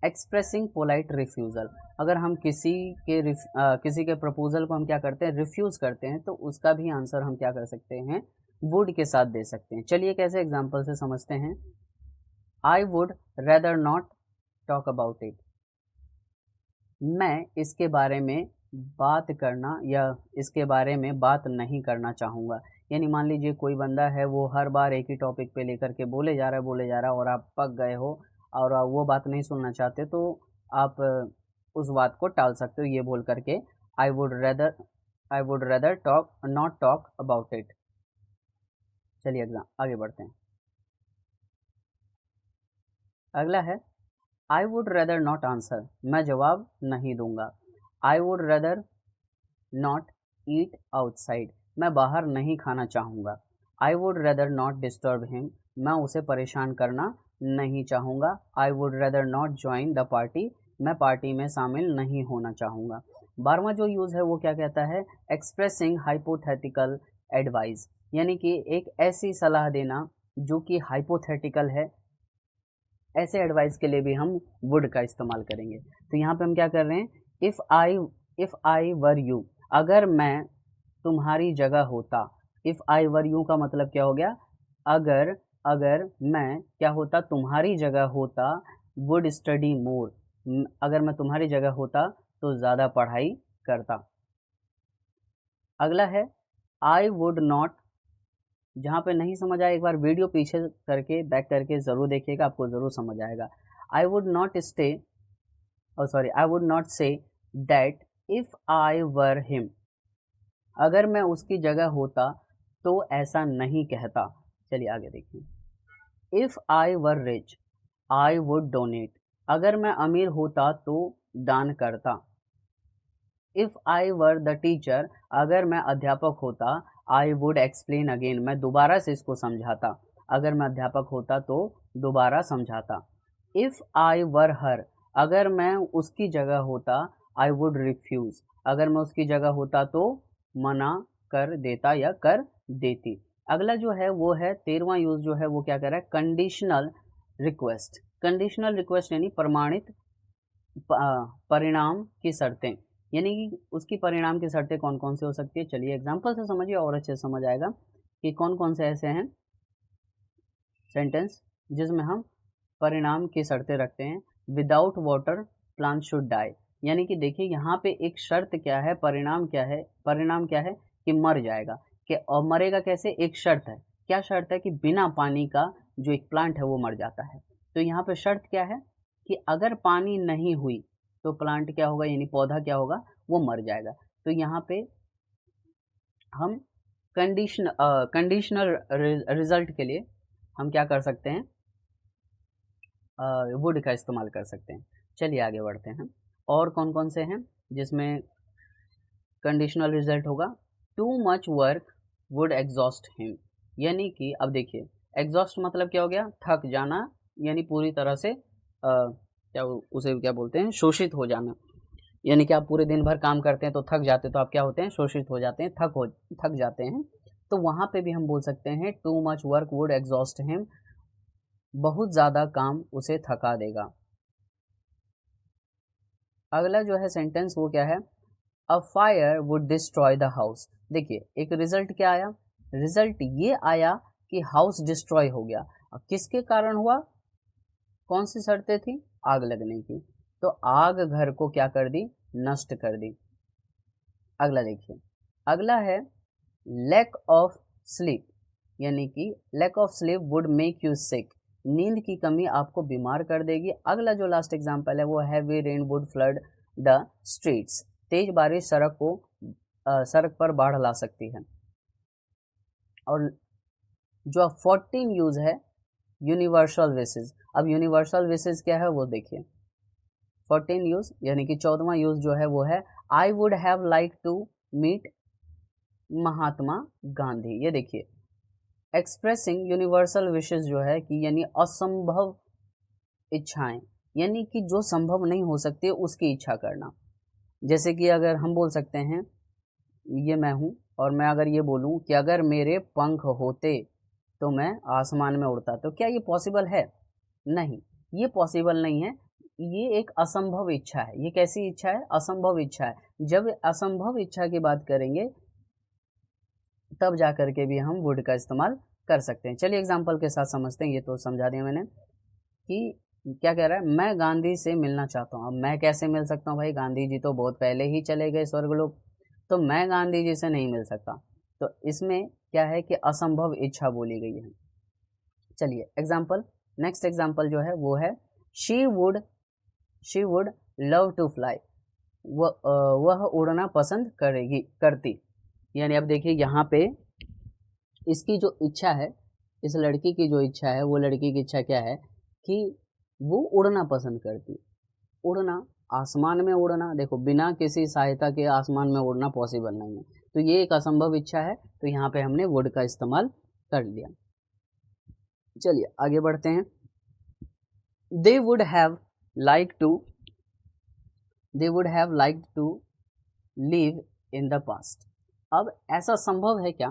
एक्सप्रेसिंग पोलाइट रिफ्यूज़ल। अगर हम किसी के प्रपोजल को हम क्या करते हैं? रिफ्यूज़ करते हैं, तो उसका भी आंसर हम क्या कर सकते हैं? वुड के साथ दे सकते हैं। चलिए कैसे एग्जाम्पल से समझते हैं। I would rather not talk about it, मैं इसके बारे में बात करना या इसके बारे में बात नहीं करना चाहूँगा। यानी मान लीजिए कोई बंदा है, वो हर बार एक ही टॉपिक पे लेकर के बोले जा रहा है और आप पक गए हो और वो बात नहीं सुनना चाहते, तो आप उस बात को टाल सकते हो ये बोल करके I would rather talk not talk about it. चलिए आगे बढ़ते हैं। अगला है I would rather not answer, मैं जवाब नहीं दूंगा। I would rather not eat outside, मैं बाहर नहीं खाना चाहूँगा। I would rather not disturb him, मैं उसे परेशान करना नहीं चाहूँगा। I would rather not join the party, मैं पार्टी में शामिल नहीं होना चाहूँगा। 12वां जो यूज़ है वो क्या कहता है? एक्सप्रेसिंग हाइपोथेटिकल एडवाइस, यानी कि एक ऐसी सलाह देना जो कि हाइपोथेटिकल है। ऐसे एडवाइस के लिए भी हम वुड का इस्तेमाल करेंगे। तो यहाँ पे हम क्या कर रहे हैं? इफ़ आई वर यू, अगर मैं तुम्हारी जगह होता। इफ़ आई वर यू का मतलब क्या हो गया? अगर अगर मैं क्या होता? तुम्हारी जगह होता। वुड स्टडी मोर, अगर मैं तुम्हारी जगह होता तो ज़्यादा पढ़ाई करता। अगला है आई वुड नॉट, जहाँ पे नहीं समझ आए एक बार वीडियो पीछे करके बैक करके ज़रूर देखिएगा, आपको ज़रूर समझ आएगा। I would not stay, I would not say that if I were him, अगर मैं उसकी जगह होता तो ऐसा नहीं कहता। चलिए आगे देखिए। If I were rich I would donate, अगर मैं अमीर होता तो दान करता। If I were the teacher, अगर मैं अध्यापक होता। आई वुड एक्सप्लेन अगेन, मैं दोबारा से इसको समझाता। अगर मैं अध्यापक होता तो दोबारा समझाता। इफ़ आई वर हर, अगर मैं उसकी जगह होता आई वुड रिफ्यूज, अगर मैं उसकी जगह होता तो मना कर देता या कर देती। अगला जो है वो है 13वां यूज जो है वो क्या कर रहा है, कंडीशनल रिक्वेस्ट। कंडीशनल रिक्वेस्ट यानी प्रमाणित परिणाम की शर्तें, यानी कि उसकी परिणाम की शर्तें कौन कौन से हो सकती है। चलिए एग्जाम्पल से समझिए और अच्छे से समझ आएगा कि कौन कौन से ऐसे हैं सेंटेंस जिसमें हम परिणाम की शर्तें रखते हैं। Without water plant should die, यानी कि देखिए यहाँ पे एक शर्त क्या है, परिणाम क्या है, परिणाम क्या है कि मर जाएगा। कि और मरेगा कैसे, एक शर्त है। क्या शर्त है कि बिना पानी का जो एक प्लांट है वो मर जाता है। तो यहाँ पे शर्त क्या है कि अगर पानी नहीं हुई तो प्लांट क्या होगा, यानी पौधा क्या होगा, वो मर जाएगा। तो यहाँ पे हम कंडीशनल रिजल्ट के लिए हम क्या कर सकते हैं, वुड का इस्तेमाल कर सकते हैं। चलिए आगे बढ़ते हैं। और कौन कौन से हैं जिसमें कंडीशनल रिजल्ट होगा। Too much work would exhaust him, यानी कि अब देखिए एग्जॉस्ट मतलब क्या हो गया, थक जाना, यानी पूरी तरह से क्या उसे क्या बोलते हैं, शोषित हो जाना। यानी कि आप पूरे दिन भर काम करते हैं तो थक जाते हैं, तो आप क्या होते हैं, शोषित हो जाते हैं, थक जाते हैं। तो वहां पे भी हम बोल सकते हैं too much work would exhaust him, बहुत ज्यादा काम उसे थका देगा। अगला जो है सेंटेंस वो क्या है, a fire would destroy the house. देखिए एक रिजल्ट क्या आया, रिजल्ट ये आया कि हाउस डिस्ट्रॉय हो गया। अब किसके कारण हुआ, कौन सी शर्तें थी, आग लगने की। तो आग घर को क्या कर दी, नष्ट कर दी। अगला देखिए, अगला है लैक ऑफ स्लीप, यानी कि lack of sleep would make you sick, नींद की कमी आपको बीमार कर देगी। अगला जो लास्ट एग्जांपल है वो heavy rain would flood the streets, तेज बारिश सड़क पर बाढ़ ला सकती है। और जो 14 यूज है यूनिवर्सल विशेज। अब यूनिवर्सल विशेज क्या है वो देखिए, 14 यूज यानी कि 14वां यूज जो है वो है I would have like to meet Mahatma Gandhi. ये देखिए एक्सप्रेसिंग यूनिवर्सल विशेज जो है कि यानी असंभव इच्छाएं, यानी कि जो संभव नहीं हो सकती उसकी इच्छा करना। जैसे कि अगर हम बोल सकते हैं ये मैं हूं और मैं अगर ये बोलूं कि अगर मेरे पंख होते तो मैं आसमान में उड़ता, तो क्या ये पॉसिबल है, नहीं, ये पॉसिबल नहीं है। ये एक असंभव इच्छा है। ये कैसी इच्छा है, असंभव इच्छा है। जब असंभव इच्छा की बात करेंगे तब जा करके भी हम वुड का इस्तेमाल कर सकते हैं। चलिए एग्जाम्पल के साथ समझते हैं। ये तो समझा दिया मैंने कि क्या कह रहा है, मैं गांधी से मिलना चाहता हूँ। अब मैं कैसे मिल सकता हूँ भाई, गांधी जी तो बहुत पहले ही चले गए स्वर्गलोक, तो मैं गांधी जी से नहीं मिल सकता। तो इसमें क्या है कि असंभव इच्छा बोली गई है। चलिए एग्जाम्पल, नेक्स्ट एग्जाम्पल जो है वो है she would love to fly, वह उड़ना पसंद करती। यानी अब देखिए यहाँ पे इसकी जो इच्छा है, इस लड़की की जो इच्छा है, वो लड़की की इच्छा क्या है कि वो उड़ना पसंद करती। उड़ना, आसमान में उड़ना, देखो बिना किसी सहायता के आसमान में उड़ना पॉसिबल नहीं है, तो ये एक असंभव इच्छा है। तो यहाँ पे हमने वुड का इस्तेमाल कर लिया। चलिए आगे बढ़ते हैं। They would have like to they would have like to live in the past. अब ऐसा संभव है क्या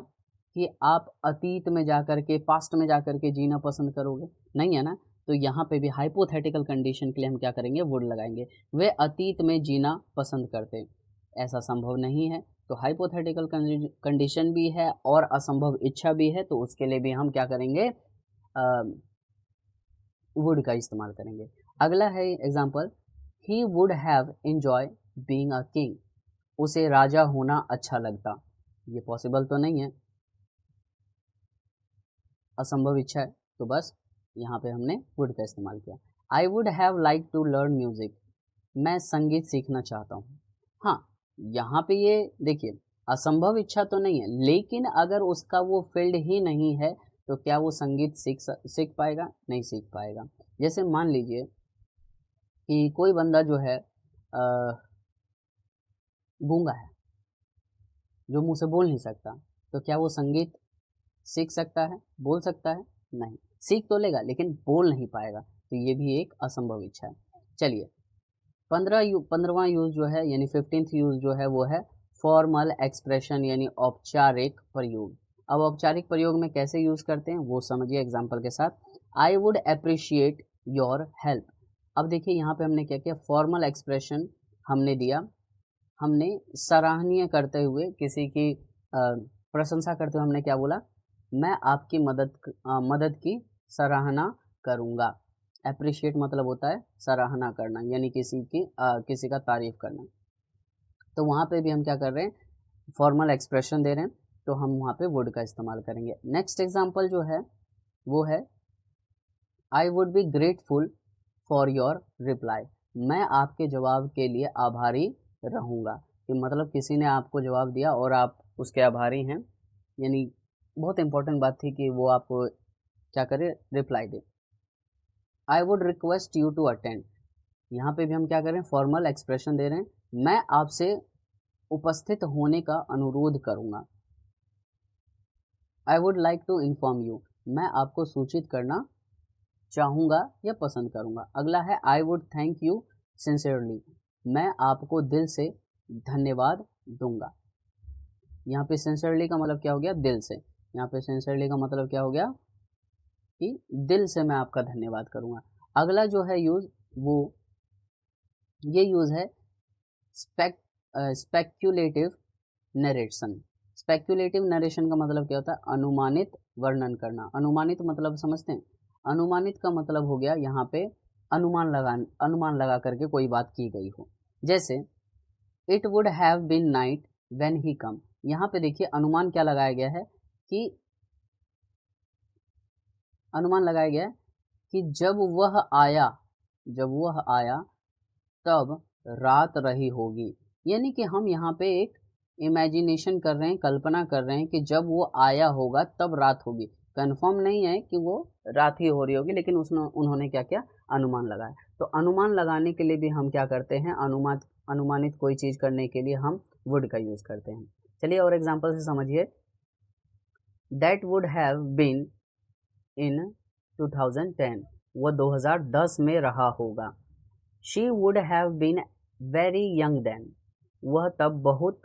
कि आप अतीत में जाकर के, पास्ट में जाकर के जीना पसंद करोगे, नहीं है ना। तो यहाँ पे भी हाइपोथेटिकल कंडीशन के लिए हम क्या करेंगे, वुड लगाएंगे। वे अतीत में जीना पसंद करते, ऐसा संभव नहीं है। तो हाइपोथेटिकल कंडीशन भी है और असंभव इच्छा भी है, तो उसके लिए भी हम क्या करेंगे, वुड का इस्तेमाल करेंगे। अगला है example, he would have enjoy being a king, उसे राजा होना अच्छा लगता। ये पॉसिबल तो नहीं है, असंभव इच्छा है, तो बस यहाँ पे हमने वुड का इस्तेमाल किया। I would have like to learn music, मैं संगीत सीखना चाहता हूँ। हाँ, यहाँ पे ये देखिए असंभव इच्छा तो नहीं है, लेकिन अगर उसका वो फील्ड ही नहीं है तो क्या वो संगीत सीख पाएगा, नहीं सीख पाएगा। जैसे मान लीजिए कि कोई बंदा जो है गूंगा है, जो मुंह से बोल नहीं सकता, तो क्या वो संगीत सीख सकता है, बोल सकता है, नहीं, सीख तो लेगा लेकिन बोल नहीं पाएगा। तो ये भी एक असंभव इच्छा है। चलिए 15वां यूज जो है यानी 15th यूज जो है वो है फॉर्मल एक्सप्रेशन यानी औपचारिक प्रयोग। अब औपचारिक प्रयोग में कैसे यूज करते हैं वो समझिए एग्जांपल के साथ। I would appreciate your help. अब देखिए यहाँ पे हमने क्या किया, फॉर्मल एक्सप्रेशन हमने दिया, हमने सराहनीय करते हुए किसी की प्रशंसा करते हुए हमने क्या बोला, मैं आपकी मदद की सराहना करूँगा। अप्रिशिएट मतलब होता है सराहना करना यानी किसी का तारीफ करना। तो वहाँ पे भी हम क्या कर रहे हैं, फॉर्मल एक्सप्रेशन दे रहे हैं, तो हम वहाँ पे वुड का इस्तेमाल करेंगे। नेक्स्ट एग्जांपल जो है वो है I would be grateful for your reply. मैं आपके जवाब के लिए आभारी रहूँगा। कि मतलब किसी ने आपको जवाब दिया और आप उसके आभारी हैं, यानी बहुत इंपॉर्टेंट बात थी कि वो आपको क्या करे, रिप्लाई दे। I would request you to attend. यहाँ पे भी हम क्या करें, फॉर्मल एक्सप्रेशन दे रहे हैं, मैं आपसे उपस्थित होने का अनुरोध करूँगा। I would like to inform you. मैं आपको सूचित करना चाहूँगा या पसंद करूँगा। अगला है I would thank you sincerely. मैं आपको दिल से धन्यवाद दूंगा। यहाँ पे सिंसियरली का मतलब क्या हो गया, दिल से। यहाँ पे सिंसियरली का मतलब क्या हो गया कि दिल से मैं आपका धन्यवाद करूँगा। अगला जो है यूज़ वो ये यूज़ है स्पेक्युलेटिव नरेशन। स्पेक्युलेटिव नरेशन का मतलब क्या होता है, अनुमानित वर्णन करना। अनुमानित मतलब समझते हैं, अनुमानित का मतलब हो गया यहाँ पे अनुमान लगा करके कोई बात की गई हो। जैसे it would have been night when he come. यहाँ पे देखिए अनुमान क्या लगाया गया है कि अनुमान लगाया गया है कि जब वह आया तब रात रही होगी। यानी कि हम यहाँ पे एक इमेजिनेशन कर रहे हैं, कल्पना कर रहे हैं कि जब वो आया होगा तब रात होगी। कंफर्म नहीं है कि वो रात ही हो रही होगी, लेकिन उन्होंने क्या किया, अनुमान लगाया। तो अनुमान लगाने के लिए भी हम क्या करते हैं, अनुमानित कोई चीज़ करने के लिए हम वुड का यूज़ करते हैं। चलिए और एग्जाम्पल से समझिए। That would have been in 2010। वह 2010 में रहा होगा। She would have been very young then. वह तब बहुत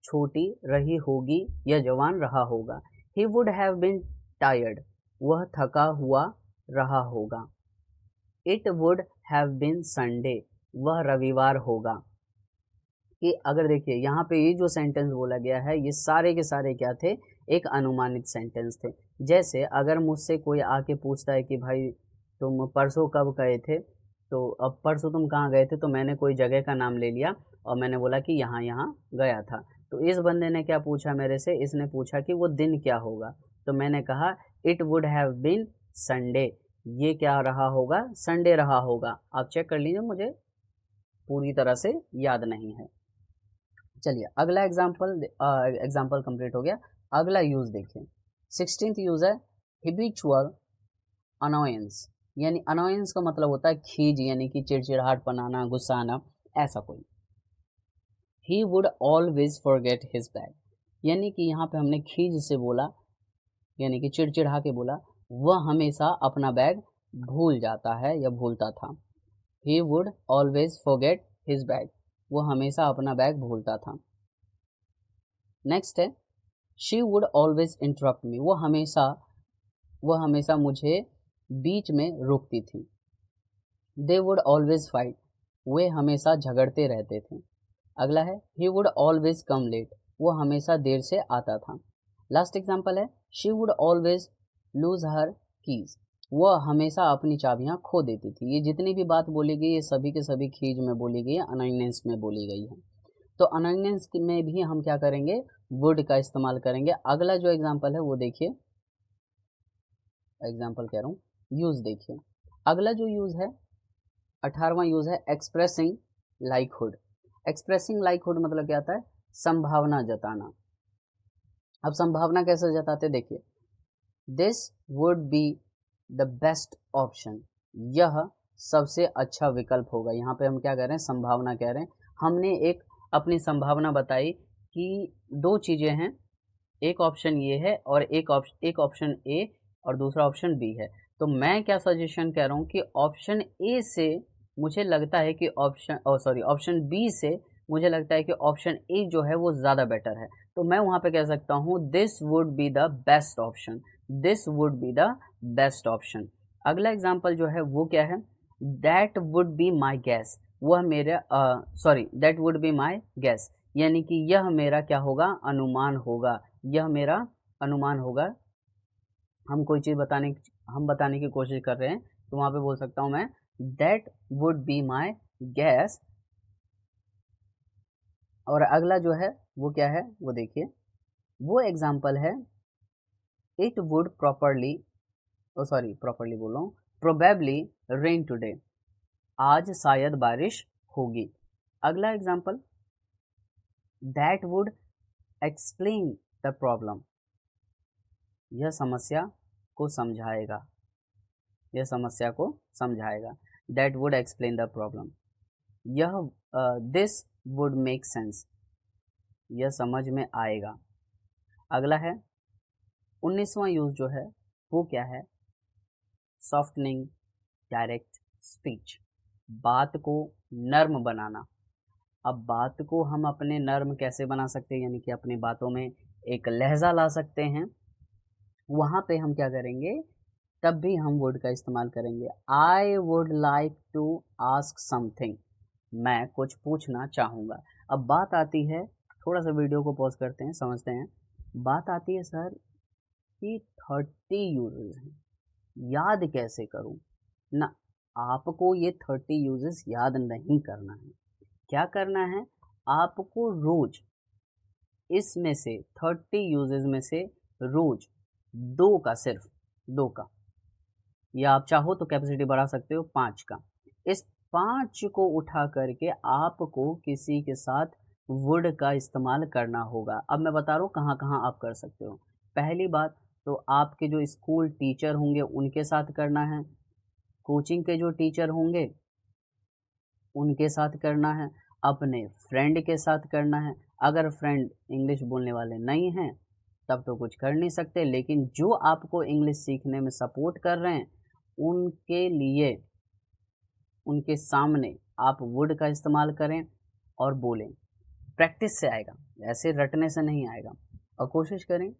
छोटी रही होगी या जवान रहा होगा। He would have been tired. वह थका हुआ रहा होगा। It would have been Sunday. वह रविवार होगा। कि अगर देखिए यहाँ पे ये जो सेंटेंस बोला गया है ये सारे के सारे क्या थे, एक अनुमानित सेंटेंस थे। जैसे अगर मुझसे कोई आके पूछता है कि भाई तुम परसों कब गए थे, तो अब परसों तुम कहाँ गए थे, तो मैंने कोई जगह का नाम ले लिया और मैंने बोला कि यहाँ यहाँ गया था। तो इस बंदे ने क्या पूछा मेरे से, इसने पूछा कि वो दिन क्या होगा, तो मैंने कहा it would have been Sunday. ये क्या रहा होगा, संडे रहा होगा। आप चेक कर लीजिए, मुझे पूरी तरह से याद नहीं है। चलिए अगला एग्जाम्पल कंप्लीट हो गया। अगला यूज देखिए, 16th यूज है हिबिचुअल अनोयंस। यानी अनोयंस का मतलब होता है खीज, यानी कि चिड़चिड़ाहट बनाना, गुस्सा आना, ऐसा कोई। ही would always forget his bag. यानी कि यहाँ पे हमने खीज से बोला, यानी कि चिड़चिड़ा के बोला, वह हमेशा अपना बैग भूल जाता है या भूलता था। He would always forget his bag. वो हमेशा अपना बैग भूलता था। नेक्स्ट है she would always interrupt me. वो हमेशा मुझे बीच में रोकती थी। They would always fight. वे हमेशा झगड़ते रहते थे। अगला है he would always come late. वो हमेशा देर से आता था। लास्ट एग्जाम्पल है she would always lose her keys. वह हमेशा अपनी चाबियां खो देती थी। ये जितनी भी बात बोली गई ये सभी के सभी खीज में बोली गई है, अनोइनेंस में बोली गई है। तो अनोइनेंस में भी हम क्या करेंगे, वुड का इस्तेमाल करेंगे। अगला जो एग्जाम्पल है वो देखिए, एग्जाम्पल कह रहा हूँ, यूज देखिए। अगला जो यूज है 18वां यूज है एक्सप्रेसिंग लाइकहुड। एक्सप्रेसिंग लाइकहुड मतलब क्या आता है, संभावना जताना। अब संभावना कैसे जताते, देखिए this would be the best option. यह सबसे अच्छा विकल्प होगा। यहाँ पे हम क्या कह रहे हैं, संभावना कह रहे हैं। हमने एक अपनी संभावना बताई कि दो चीजें हैं, एक ऑप्शन ये है और एक ऑप्शन ए और दूसरा ऑप्शन बी है। तो मैं क्या सजेशन कह रहा हूँ कि ऑप्शन ए से मुझे लगता है कि ऑप्शन बी से मुझे लगता है कि ऑप्शन ए जो है वो ज़्यादा बेटर है, तो मैं वहाँ पे कह सकता हूँ this would be the best option, this would be the best option. अगला एग्जाम्पल जो है वो क्या है, that would be my gas, वह मेरा that would be my gas, यानी कि यह मेरा क्या होगा, अनुमान होगा, यह मेरा अनुमान होगा। हम कोई चीज़ बताने की कोशिश कर रहे हैं, तो वहाँ पे बोल सकता हूँ मैं that would be my gas. और अगला जो है वो क्या है वो देखिए, वो एग्जाम्पल है इट वुड प्रॉपरली बोल रहा हूँ, प्रोबेबली रेन टुडे, आज शायद बारिश होगी। अगला example that would explain the problem, यह समस्या को समझाएगा, यह समस्या को समझाएगा, that would explain the problem. यह दिस वुड मेक सेंस, यह समझ में आएगा। अगला है 19वां यूज जो है वो क्या है, सॉफ्टनिंग डायरेक्ट स्पीच, बात को नर्म बनाना। अब बात को हम अपने नर्म कैसे बना सकते हैं, यानी कि अपनी बातों में एक लहजा ला सकते हैं। वहाँ पे हम क्या करेंगे, तब भी हम वुड का इस्तेमाल करेंगे। I would like to ask something, मैं कुछ पूछना चाहूँगा। अब बात आती है, थोड़ा सा वीडियो को पॉज करते हैं, समझते हैं। बात आती है सर कि 30 यूजेस हैं, याद कैसे करूं ना। आपको ये 30 यूजेस याद नहीं करना है, क्या करना है, आपको रोज इसमें से 30 यूजेस में से रोज सिर्फ दो का, या आप चाहो तो कैपेसिटी बढ़ा सकते हो 5 का, इस 5 को उठा करके आपको किसी के साथ वुड का इस्तेमाल करना होगा। अब मैं बता रहा हूँ कहाँ कहाँ आप कर सकते हो। पहली बात तो आपके जो स्कूल टीचर होंगे उनके साथ करना है, कोचिंग के जो टीचर होंगे उनके साथ करना है, अपने फ्रेंड के साथ करना है। अगर फ्रेंड इंग्लिश बोलने वाले नहीं हैं तब तो कुछ कर नहीं सकते, लेकिन जो आपको इंग्लिश सीखने में सपोर्ट कर रहे हैं उनके लिए, उनके सामने आप वुड का इस्तेमाल करें और बोलें। प्रैक्टिस से आएगा, ऐसे रटने से नहीं आएगा। और कोशिश करें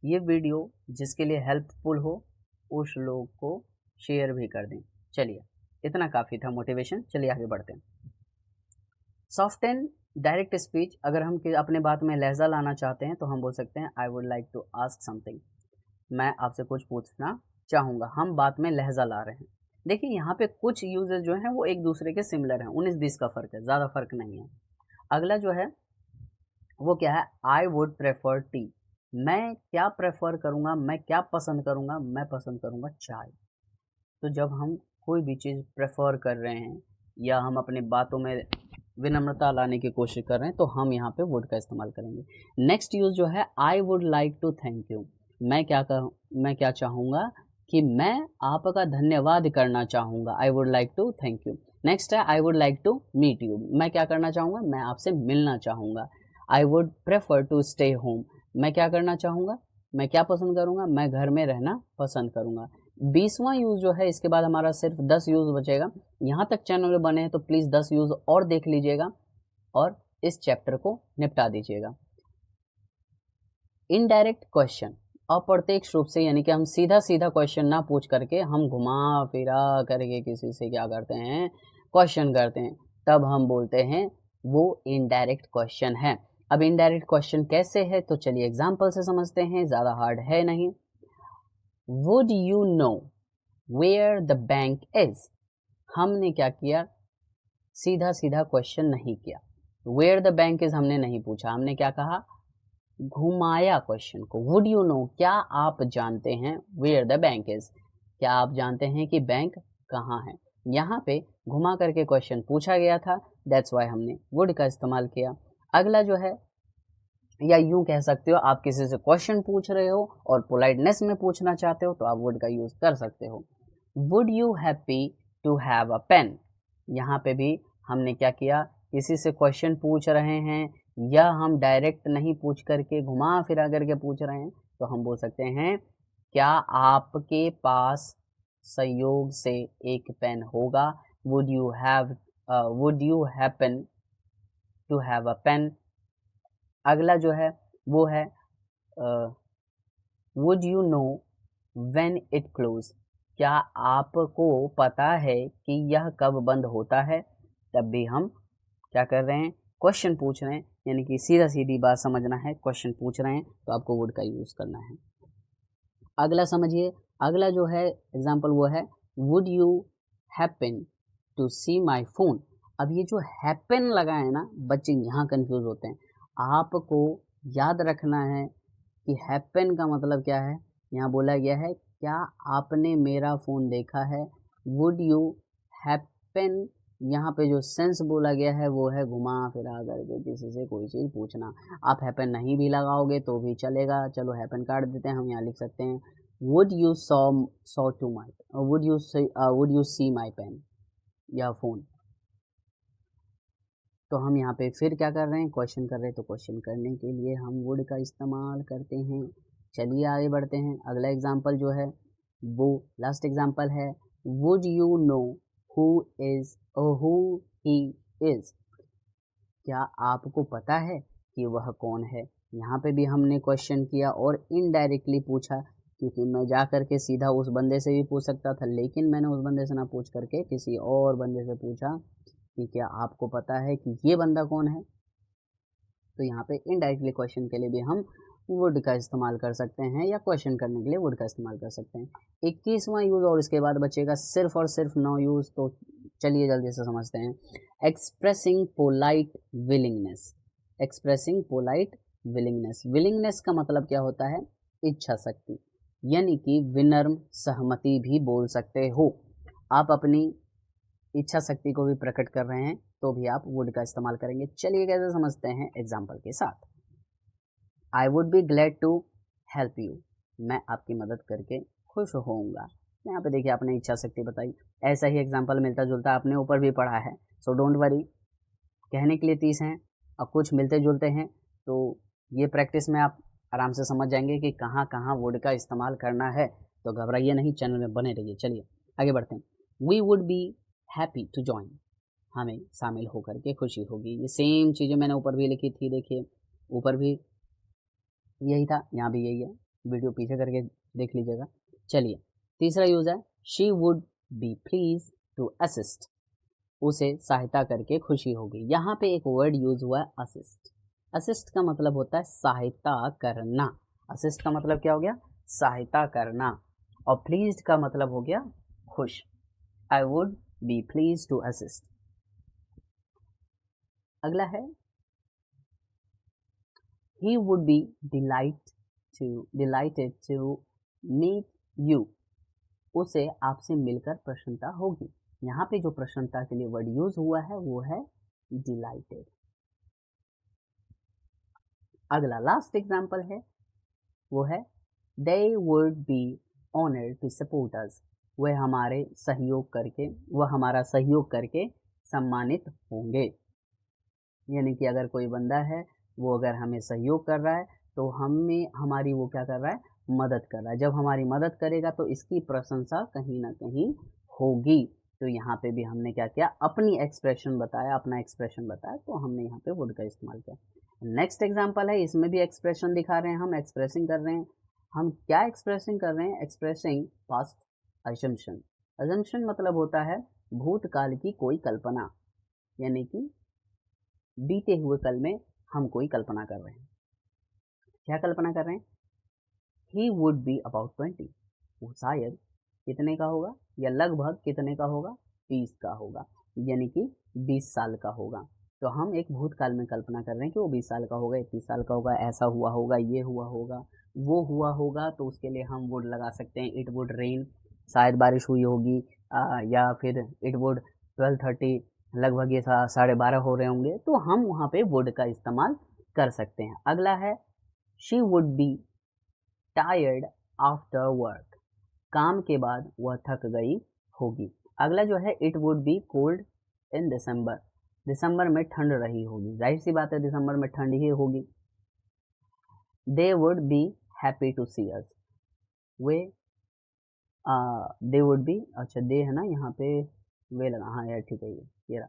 ये वीडियो जिसके लिए हेल्पफुल हो उस लोग को शेयर भी कर दें। चलिए इतना काफ़ी था मोटिवेशन, चलिए आगे बढ़ते हैं। सॉफ्ट एंड डायरेक्ट स्पीच, अगर हम अपने बात में लहजा लाना चाहते हैं तो हम बोल सकते हैं I would like to ask something, मैं आपसे कुछ पूछना चाहूँगा। हम बात में लहजा ला रहे हैं। देखिए यहाँ पे कुछ यूजेस जो हैं वो एक दूसरे के सिमिलर हैं, 19-20 का फ़र्क है, ज़्यादा फर्क नहीं है। अगला जो है वो क्या है, आई वुड प्रेफर टी, मैं क्या प्रेफर करूँगा, मैं क्या पसंद करूँगा, मैं पसंद करूँगा चाय। तो जब हम कोई भी चीज़ प्रेफर कर रहे हैं या हम अपनी बातों में विनम्रता लाने की कोशिश कर रहे हैं तो हम यहाँ पे वुड का इस्तेमाल करेंगे। नेक्स्ट यूज़ जो है I would like to thank you, मैं क्या चाहूँगा कि मैं आपका धन्यवाद करना चाहूँगा, I would like to thank you. Next है I would like to meet you, मैं क्या करना चाहूँगा, मैं आपसे मिलना चाहूँगा। I would prefer to stay home, मैं क्या करना चाहूँगा, मैं क्या पसंद करूँगा, मैं घर में रहना पसंद करूँगा। 20वां यूज़ जो है, इसके बाद हमारा सिर्फ 10 यूज़ बचेगा। यहाँ तक चैनल में बने हैं तो प्लीज़ 10 यूज़ और देख लीजिएगा और इस चैप्टर को निपटा दीजिएगा। इनडायरेक्ट क्वेश्चन, अप्रत्यक्ष रूप से, यानी कि हम सीधा सीधा क्वेश्चन ना पूछ करके हम घुमा फिरा करके किसी से क्या करते हैं, क्वेश्चन करते हैं, तब हम बोलते हैं वो इनडायरेक्ट क्वेश्चन है। अब इनडायरेक्ट क्वेश्चन कैसे है तो चलिए एग्जाम्पल से समझते हैं, ज़्यादा हार्ड है नहीं। Would you know where the bank is, हमने क्या किया, सीधा सीधा क्वेश्चन नहीं किया, वेयर द बैंक इज हमने नहीं पूछा, हमने क्या कहा, घुमाया क्वेश्चन को। वुड यू नो, क्या आप जानते हैं, वेयर द बैंक इज, क्या आप जानते हैं कि बैंक कहाँ है। यहाँ पे घुमा करके क्वेश्चन पूछा गया था, दैट्स वाई हमने वुड का इस्तेमाल किया। अगला जो है, या यूं कह सकते हो, आप किसी से क्वेश्चन पूछ रहे हो और पोलाइटनेस में पूछना चाहते हो तो आप वुड का यूज कर सकते हो। Would you happy to have a pen, यहाँ पे भी हमने क्या किया, किसी से क्वेश्चन पूछ रहे हैं या हम डायरेक्ट नहीं पूछ करके घुमा फिरा करके पूछ रहे हैं तो हम बोल सकते हैं क्या आपके पास संयोग से एक पेन होगा, would you happen to have a pen. अगला जो है वो है would you know when it close. क्या आपको पता है कि यह कब बंद होता है। तब भी हम क्या कर रहे हैं, क्वेश्चन पूछ रहे हैं, यानी कि सीधा सीधी बात समझना है, क्वेश्चन पूछ रहे हैं तो आपको वुड का यूज करना है। अगला समझिए, अगला जो है एग्जाम्पल वो है would you happen to see my phone. अब ये जो हैपन लगा है ना, बच्चे यहाँ कंफ्यूज होते हैं। आपको याद रखना है कि हैपन का मतलब क्या है। यहाँ बोला गया है क्या आपने मेरा फ़ोन देखा है। वुड यू हैपन, यहाँ पे जो सेंस बोला गया है वो है घुमा फिरा करके किसी से कोई चीज़ पूछना। आप हैपन नहीं भी लगाओगे तो भी चलेगा, चलो हैपन काट देते हैं, हम यहाँ लिख सकते हैं would you saw to my, would you see my pen या फ़ोन। तो हम यहाँ पे फिर क्या कर रहे हैं, क्वेश्चन कर रहे हैं, तो क्वेश्चन करने के लिए हम वुड का इस्तेमाल करते हैं। चलिए आगे बढ़ते हैं। अगला एग्जाम्पल जो है वो लास्ट एग्जाम्पल है would you know who he is. क्या आपको पता है कि वह कौन है। यहाँ पे भी हमने क्वेश्चन किया और इनडायरेक्टली पूछा, क्योंकि मैं जा करके सीधा उस बंदे से भी पूछ सकता था, लेकिन मैंने उस बंदे से ना पूछ करके किसी और बंदे से पूछा कि क्या आपको पता है कि ये बंदा कौन है। तो यहाँ पे इनडायरेक्टली क्वेश्चन के लिए भी हम वुड का इस्तेमाल कर सकते हैं या क्वेश्चन करने के लिए वुड का इस्तेमाल कर सकते हैं। 21वां यूज और इसके बाद बचेगा सिर्फ और सिर्फ 9 यूज। तो चलिए जल्दी से समझते हैं। Expressing polite willingness. Expressing polite willingness, willingness का मतलब क्या होता है, इच्छा शक्ति, यानी कि विनम्र सहमति भी बोल सकते हो। आप अपनी इच्छा शक्ति को भी प्रकट कर रहे हैं तो भी आप वुड का इस्तेमाल करेंगे। चलिए कैसे समझते हैं एग्जाम्पल के साथ। I would be glad to help you. मैं आपकी मदद करके खुश होऊंगा। यहाँ पे देखिए आपने इच्छा शक्ति बताई। ऐसा ही एग्जाम्पल मिलता जुलता आपने ऊपर भी पढ़ा है, सो डोंट वरी। कहने के लिए 30 हैं और कुछ मिलते जुलते हैं, तो ये प्रैक्टिस में आप आराम से समझ जाएंगे कि कहाँ कहाँ वुड का इस्तेमाल करना है। तो घबराइए नहीं, चैनल में बने रहिए। चलिए आगे बढ़ते हैं। We would be happy to join. हमें शामिल होकर के खुशी होगी। ये सेम चीज़ें मैंने ऊपर भी लिखी थी, देखिए ऊपर भी यही था, यहाँ भी यही है, वीडियो पीछे करके देख लीजिएगा। चलिए तीसरा यूज है she would be please to assist. उसे सहायता करके खुशी होगी। यहाँ पे एक वर्ड यूज हुआ है असिस्ट। असिस्ट का मतलब होता है सहायता करना। असिस्ट का मतलब क्या हो गया, सहायता करना। और प्लीज्ड का मतलब हो गया खुश। I would be please to assist. अगला है he would be delighted to meet you। उसे आपसे मिलकर प्रसन्नता होगी। यहाँ पे जो प्रसन्नता के लिए वर्ड यूज हुआ है वो है delighted। अगला लास्ट एग्जाम्पल है वो है they would be honored to support us। वह हमारे सहयोग करके, वह हमारा सहयोग करके सम्मानित होंगे। यानी कि अगर कोई बंदा है वो अगर हमें सहयोग कर रहा है तो हमें हमारी वो क्या कर रहा है, मदद कर रहा है। जब हमारी मदद करेगा तो इसकी प्रशंसा कहीं ना कहीं होगी। तो यहाँ पे भी हमने क्या किया, अपनी एक्सप्रेशन बताया, अपना एक्सप्रेशन बताया, तो हमने यहाँ पे वुड का इस्तेमाल किया। नेक्स्ट एग्जाम्पल है, इसमें भी एक्सप्रेशन दिखा रहे हैं, हम एक्सप्रेसिंग कर रहे हैं। हम क्या एक्सप्रेसिंग कर रहे हैं, एक्सप्रेसिंग पास्ट अजम्पशन। अजम्पशन मतलब होता है भूतकाल की कोई कल्पना, यानी कि बीते हुए कल में हम कोई कल्पना कर रहे हैं। क्या कल्पना कर रहे हैं, ही वुड बी अबाउट 20। वो शायद कितने का होगा या लगभग कितने का होगा, 20 का होगा, यानी कि 20 साल का होगा। तो हम एक भूतकाल में कल्पना कर रहे हैं कि वो 20 साल का होगा, 21 साल का होगा, ऐसा हुआ होगा, ये हुआ होगा, वो हुआ होगा। तो उसके लिए हम वुड लगा सकते हैं। इट वुड रेन, शायद बारिश हुई होगी, या फिर इट वुड 12:30, लगभग ये 12:30 हो रहे होंगे, तो हम वहाँ पे वुड का इस्तेमाल कर सकते हैं। अगला है she would be tired after work. काम के बाद वह थक गई होगी। अगला जो है it would be cold in December. दिसंबर में ठंड रही होगी, जाहिर सी बात है दिसंबर में ठंड ही होगी। They would be happy to see us. वे दे वुड बी, अच्छा दे है ना यहाँ पे, वे लगा, हाँ यार ठीक है, ये रहा।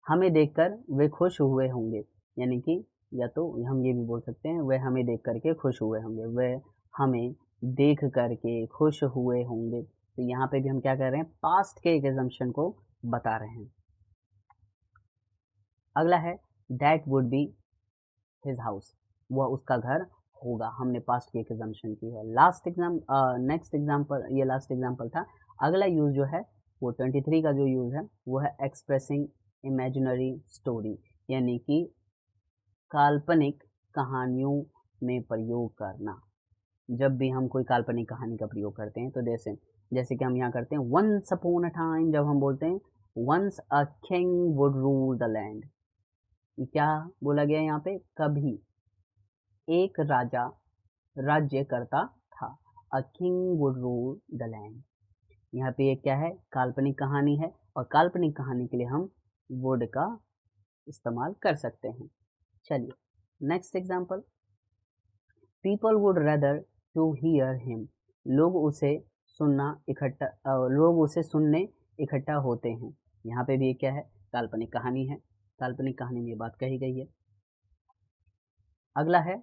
हमें देखकर वे खुश हुए होंगे, यानी कि या तो हम ये भी बोल सकते हैं वे हमें देख करके खुश हुए होंगे, वे हमें देख करके खुश हुए होंगे। तो यहाँ पे भी हम क्या कर रहे हैं, पास्ट के एक एजम्पशन को बता रहे हैं। अगला है that would be his house, वह उसका घर होगा। हमने पास्ट की एक एजम्पशन की है। नेक्स्ट एग्जाम्पल, ये लास्ट एग्जाम्पल था। अगला यूज जो है वो 23 का जो यूज है वो है एक्सप्रेसिंग इमेजिनरी स्टोरी, यानी कि काल्पनिक कहानियों में प्रयोग करना। जब भी हम कोई काल्पनिक कहानी का प्रयोग करते हैं तो जैसे जैसे कि हम यहाँ करते हैं वंस अपॉन अ टाइम, जब हम बोलते हैं once a king would rule the land, क्या बोला गया यहाँ पे, कभी एक राजा राज्य करता था। अ king would rule the land, यहाँ पे एक क्या है, काल्पनिक कहानी है, और काल्पनिक कहानी के लिए हम वुड का इस्तेमाल कर सकते हैं। चलिए next example, people would rather to hear him, लोग उसे लोग उसे सुनने इकट्ठा होते हैं। यहाँ पे भी क्या है, काल्पनिक कहानी है, काल्पनिक कहानी में ये बात कही गई है। अगला है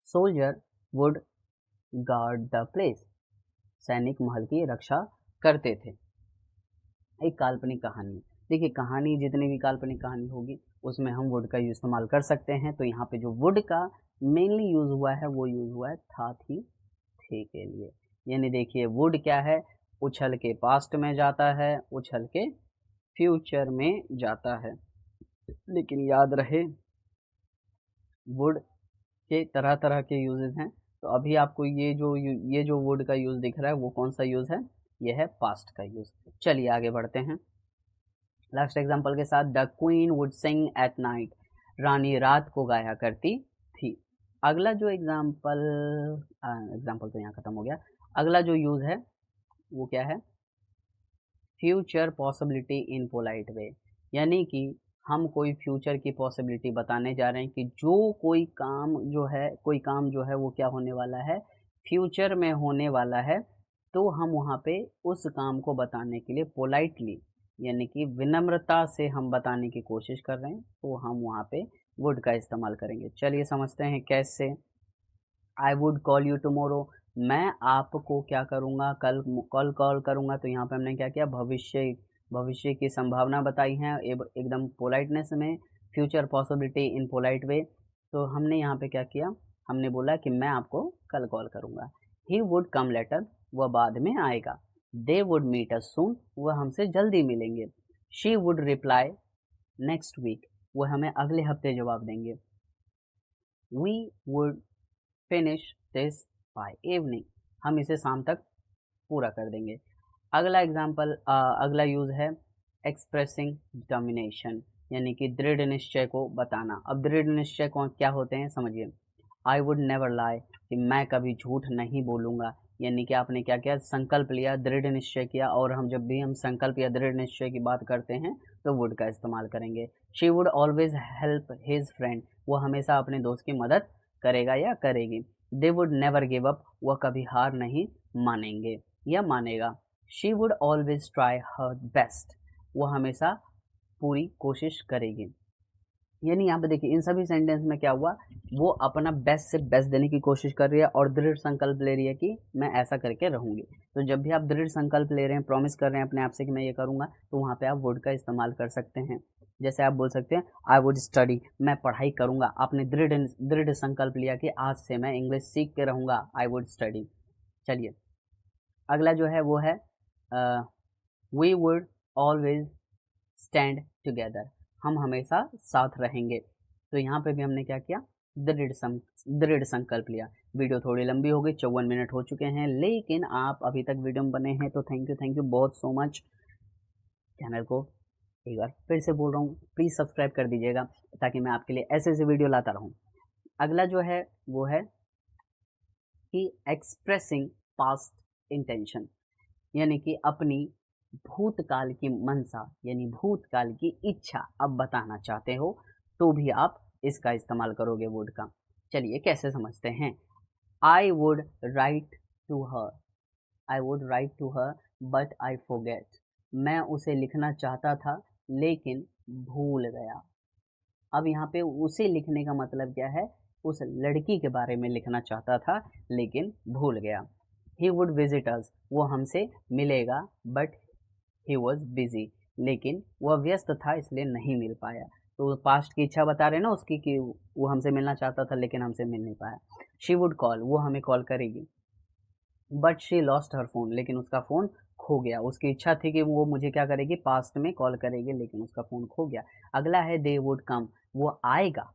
soldier would guard the place, सैनिक महल की रक्षा करते थे। एक काल्पनिक कहानी, देखिए कहानी जितनी भी काल्पनिक कहानी होगी उसमें हम वुड का इस्तेमाल कर सकते हैं। तो यहाँ पे जो वुड का मेनली यूज हुआ है वो यूज हुआ है था, थी के लिए। यानी देखिए वुड क्या है, उछल के पास्ट में जाता है, उछल के फ्यूचर में जाता है। लेकिन याद रहे वुड के तरह तरह के यूजेस हैं। तो अभी आपको ये जो वुड का यूज दिख रहा है वो कौन सा यूज है, ये है पास्ट का यूज। चलिए आगे बढ़ते हैं लास्ट एग्जांपल के साथ। The queen would sing at night, रानी रात को गाया करती थी। अगला जो एग्जाम्पल तो यहाँ खत्म हो गया। अगला जो यूज है वो क्या है, future possibility in polite way, यानी कि हम कोई फ्यूचर की पॉसिबिलिटी बताने जा रहे हैं कि कोई काम जो है वो क्या होने वाला है, फ्यूचर में होने वाला है। तो हम वहाँ पे उस काम को बताने के लिए पोलाइटली, यानी कि विनम्रता से हम बताने की कोशिश कर रहे हैं, तो हम वहाँ पे वुड का इस्तेमाल करेंगे। चलिए समझते हैं कैसे। I would call you tomorrow, मैं आपको क्या करूँगा, कल कॉल करूँगा। तो यहाँ पे हमने क्या किया, भविष्य की संभावना बताई है एकदम पोलाइटनेस में, future possibility in polite way. तो हमने यहाँ पे क्या किया, हमने बोला कि मैं आपको कल कॉल करूँगा। ही वुड कम लेटर, वह बाद में आएगा। दे वुड मीट अस सून, वह हमसे जल्दी मिलेंगे। She would reply next week, वह हमें अगले हफ्ते जवाब देंगे। We would finish this by evening, हम इसे शाम तक पूरा कर देंगे। अगला यूज है एक्सप्रेसिंग डिटर्मिनेशन, यानी कि दृढ़ निश्चय को बताना। अब दृढ़ निश्चय कौन क्या होते हैं समझिए। आई वुड नेवर लाई, कि मैं कभी झूठ नहीं बोलूँगा, यानी कि आपने क्या किया, संकल्प लिया, दृढ़ निश्चय किया। और जब भी हम संकल्प या दृढ़ निश्चय की बात करते हैं तो वुड का इस्तेमाल करेंगे। She would always help his friend, वो हमेशा अपने दोस्त की मदद करेगा या करेगी। They would never give up, वह कभी हार नहीं मानेंगे या मानेगा। She would always try her best, वो हमेशा पूरी कोशिश करेगी। यानी यहाँ पे देखिए इन सभी सेंटेंस में क्या हुआ, वो अपना बेस्ट से बेस्ट देने की कोशिश कर रही है और दृढ़ संकल्प ले रही है कि मैं ऐसा करके रहूंगी। तो जब भी आप दृढ़ संकल्प ले रहे हैं, प्रॉमिस कर रहे हैं अपने आप से कि मैं ये करूंगा, तो वहाँ पे आप वुड का इस्तेमाल कर सकते हैं। जैसे आप बोल सकते हैं आई वुड स्टडी, मैं पढ़ाई करूंगा। आपने दृढ़ दृढ़ संकल्प लिया कि आज से मैं इंग्लिश सीख के रहूंगा, आई वुड स्टडी। चलिए अगला जो है वो है we would always stand together, हम हमेशा साथ रहेंगे। तो यहाँ पे भी हमने क्या किया, दृढ़ संकल्प लिया। वीडियो थोड़ी लंबी हो गई, 54 मिनट हो चुके हैं, लेकिन आप अभी तक वीडियो में बने हैं तो थैंक यू बहुत सो मच। चैनल को एक बार फिर से बोल रहा हूँ, प्लीज़ सब्सक्राइब कर दीजिएगा ताकि मैं आपके लिए ऐसे ऐसे वीडियो लाता रहूँ। अगला जो है वो है कि एक्सप्रेसिंग पास्ट इंटेंशन, यानी कि अपनी भूतकाल की मंशा, यानी भूतकाल की इच्छा अब बताना चाहते हो तो भी आप इसका इस्तेमाल करोगे वुड का। चलिए कैसे समझते हैं। I would write to her, I would write to her but I forget, मैं उसे लिखना चाहता था लेकिन भूल गया। अब यहाँ पे उसे लिखने का मतलब क्या है, उस लड़की के बारे में लिखना चाहता था लेकिन भूल गया। ही वुड विजिट अस, वो हमसे मिलेगा, बट ही वॉज बिजी, लेकिन वह व्यस्त था इसलिए नहीं मिल पाया। तो पास्ट की इच्छा बता रहे ना उसकी कि वो हमसे मिलना चाहता था लेकिन हमसे मिल नहीं पाया। शी वुड कॉल, वो हमें कॉल करेगी, but she lost her phone, लेकिन उसका फ़ोन खो गया। उसकी इच्छा थी कि वो मुझे क्या करेगी, पास्ट में कॉल करेगी, लेकिन उसका फ़ोन खो गया। अगला है दे वुड कम, वो आएगा,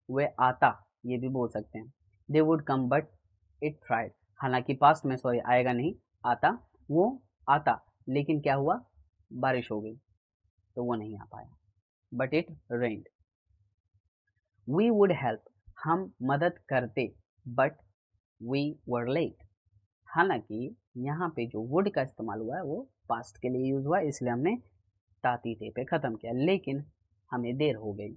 वह आता, ये भी बोल सकते हैं। They would come but it tried, हालांकि पास्ट में, सॉरी, आएगा नहीं, आता, वो आता, लेकिन क्या हुआ, बारिश हो गई तो वो नहीं आ पाया। But it rained. We would help, हम मदद करते, बट वी वर लेट, हालांकि यहाँ पे जो वुड का इस्तेमाल हुआ है वो पास्ट के लिए यूज हुआ है, इसलिए हमने ताती थे पे खत्म किया, लेकिन हमें देर हो गई।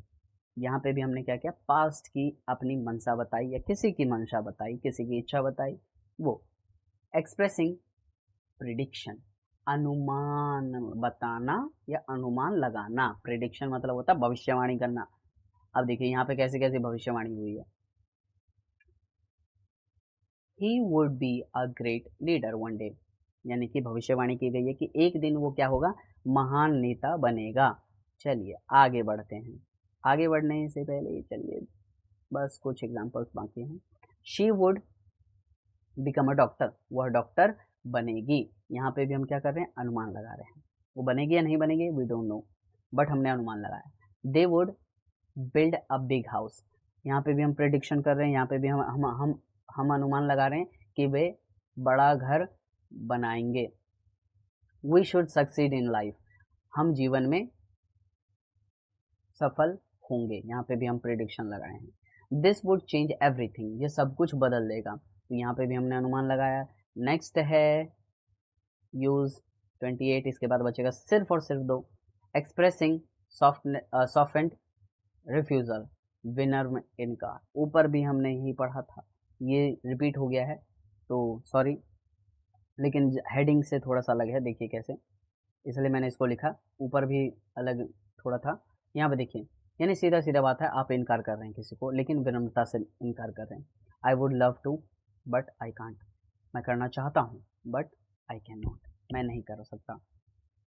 यहाँ पे भी हमने क्या किया, पास्ट की अपनी मंशा बताई या किसी की मंशा बताई, किसी की इच्छा बताई, वो। एक्सप्रेसिंग प्रिडिक्शन, अनुमान बताना या अनुमान लगाना। प्रिडिक्शन मतलब होता है भविष्यवाणी करना। अब देखिए यहाँ पे कैसे कैसे भविष्यवाणी हुई है। He would be a great leader one day, यानी कि भविष्यवाणी की गई है कि एक दिन वो क्या होगा, महान नेता बनेगा। चलिए आगे बढ़ते हैं। आगे बढ़ने से पहले चलिए बस कुछ एग्जांपल्स बाकी हैं। She would become a doctor, वह डॉक्टर बनेगी। यहाँ पे भी हम क्या कर रहे हैं, अनुमान लगा रहे हैं। वो बनेगी या नहीं बनेगी वी डोंट नो, बट हमने अनुमान लगाया। They would build a big house, यहाँ पे भी हम प्रेडिक्शन कर रहे हैं, यहाँ पे भी हम अनुमान लगा रहे हैं कि वे बड़ा घर बनाएंगे। We should succeed in life, हम जीवन में सफल होंगे, यहाँ पे भी हम प्रेडिक्शन लगाए हैं। दिस वुड चेंज एवरीथिंग, ये सब कुछ बदल देगा, तो यहाँ पे भी हमने अनुमान लगाया। नेक्स्ट है यूज 28, इसके बाद बचेगा सिर्फ और सिर्फ दो। एक्सप्रेसिंग सॉफ्ट रिफ्यूज़ल, विनर में इनकार, ऊपर भी हमने यही पढ़ा था, ये रिपीट हो गया है तो सॉरी, लेकिन हेडिंग से थोड़ा सा अलग है, देखिए कैसे, इसलिए मैंने इसको लिखा। ऊपर भी अलग थोड़ा था, यहाँ पे देखिए, यानी सीधा सीधा बात है, आप इनकार कर रहे हैं किसी को लेकिन विनम्रता से इनकार कर रहे हैं। I would love to but I can't, मैं करना चाहता हूँ बट आई कैन नॉट, मैं नहीं कर सकता।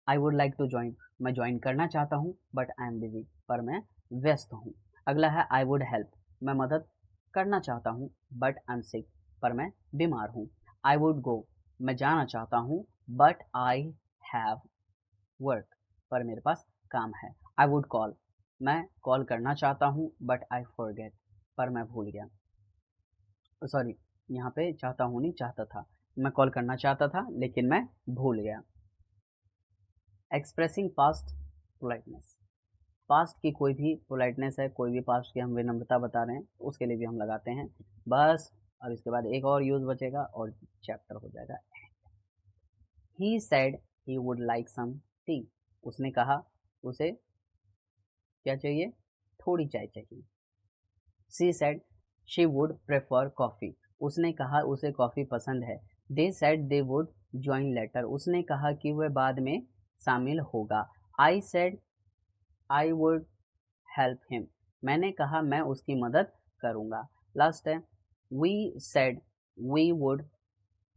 I would like to join, मैं ज्वाइन करना चाहता हूँ बट आई एम बिजी, पर मैं व्यस्त हूँ। अगला है आई वुड हेल्प, मैं मदद करना चाहता हूँ बट आई एम सिक, पर मैं बीमार हूँ। आई वुड गो, मैं जाना चाहता हूँ बट आई हैव वर्क, पर मेरे पास काम है। आई वुड कॉल, मैं कॉल करना चाहता हूँ बट आई फॉरगेट, पर मैं भूल गया। सॉरी, यहाँ पे चाहता हूँ नहीं, चाहता था, मैं कॉल करना चाहता था लेकिन मैं भूल गया। एक्सप्रेसिंग पास्ट पोलाइटनेस, पास्ट की कोई भी पोलाइटनेस है, कोई भी पास्ट की हम विनम्रता बता रहे हैं तो उसके लिए भी हम लगाते हैं। बस अब इसके बाद एक और यूज बचेगा और चैप्टर हो जाएगा। He said he would like some tea, उसने कहा उसे क्या चाहिए, थोड़ी चाय चाहिए। She said she would prefer coffee, उसने कहा उसे कॉफ़ी पसंद है। They said they would join later, उसने कहा कि वह बाद में शामिल होगा। I said I would help him, मैंने कहा मैं उसकी मदद करूँगा। लास्ट है we said we would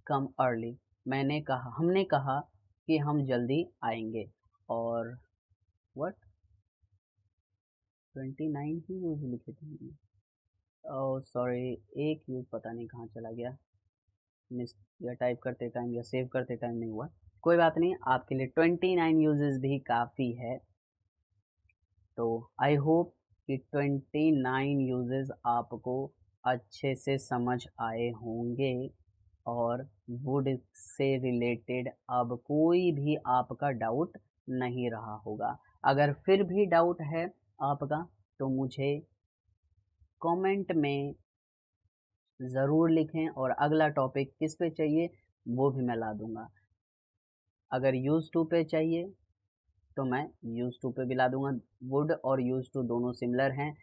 come early, हमने कहा कि हम जल्दी आएंगे। और व्हाट 29 ही यूज लिखे थे, ओह सॉरी, एक यूज पता नहीं कहाँ चला गया, मिस, या टाइप करते टाइम या सेव करते टाइम नहीं हुआ, कोई बात नहीं, आपके लिए 29 यूजेस भी काफ़ी है। तो आई होप कि 29 यूजेस आपको अच्छे से समझ आए होंगे और वुड से रिलेटेड अब कोई भी आपका डाउट नहीं रहा होगा। अगर फिर भी डाउट है आपका तो मुझे कमेंट में ज़रूर लिखें और अगला टॉपिक किस पे चाहिए वो भी मैं ला दूंगा। अगर यूज़ टू पे चाहिए तो मैं यूज़ टू पे भी ला दूंगा। वुड और यूज़ टू दोनों सिमिलर हैं,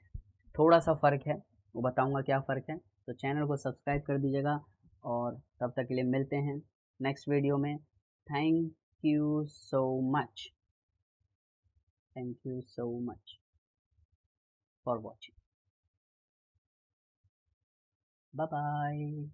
थोड़ा सा फ़र्क है, वो बताऊंगा क्या फ़र्क है। तो चैनल को सब्सक्राइब कर दीजिएगा और तब तक के लिए मिलते हैं नेक्स्ट वीडियो में। Thank you so much. Thank you so much for watching. Bye bye.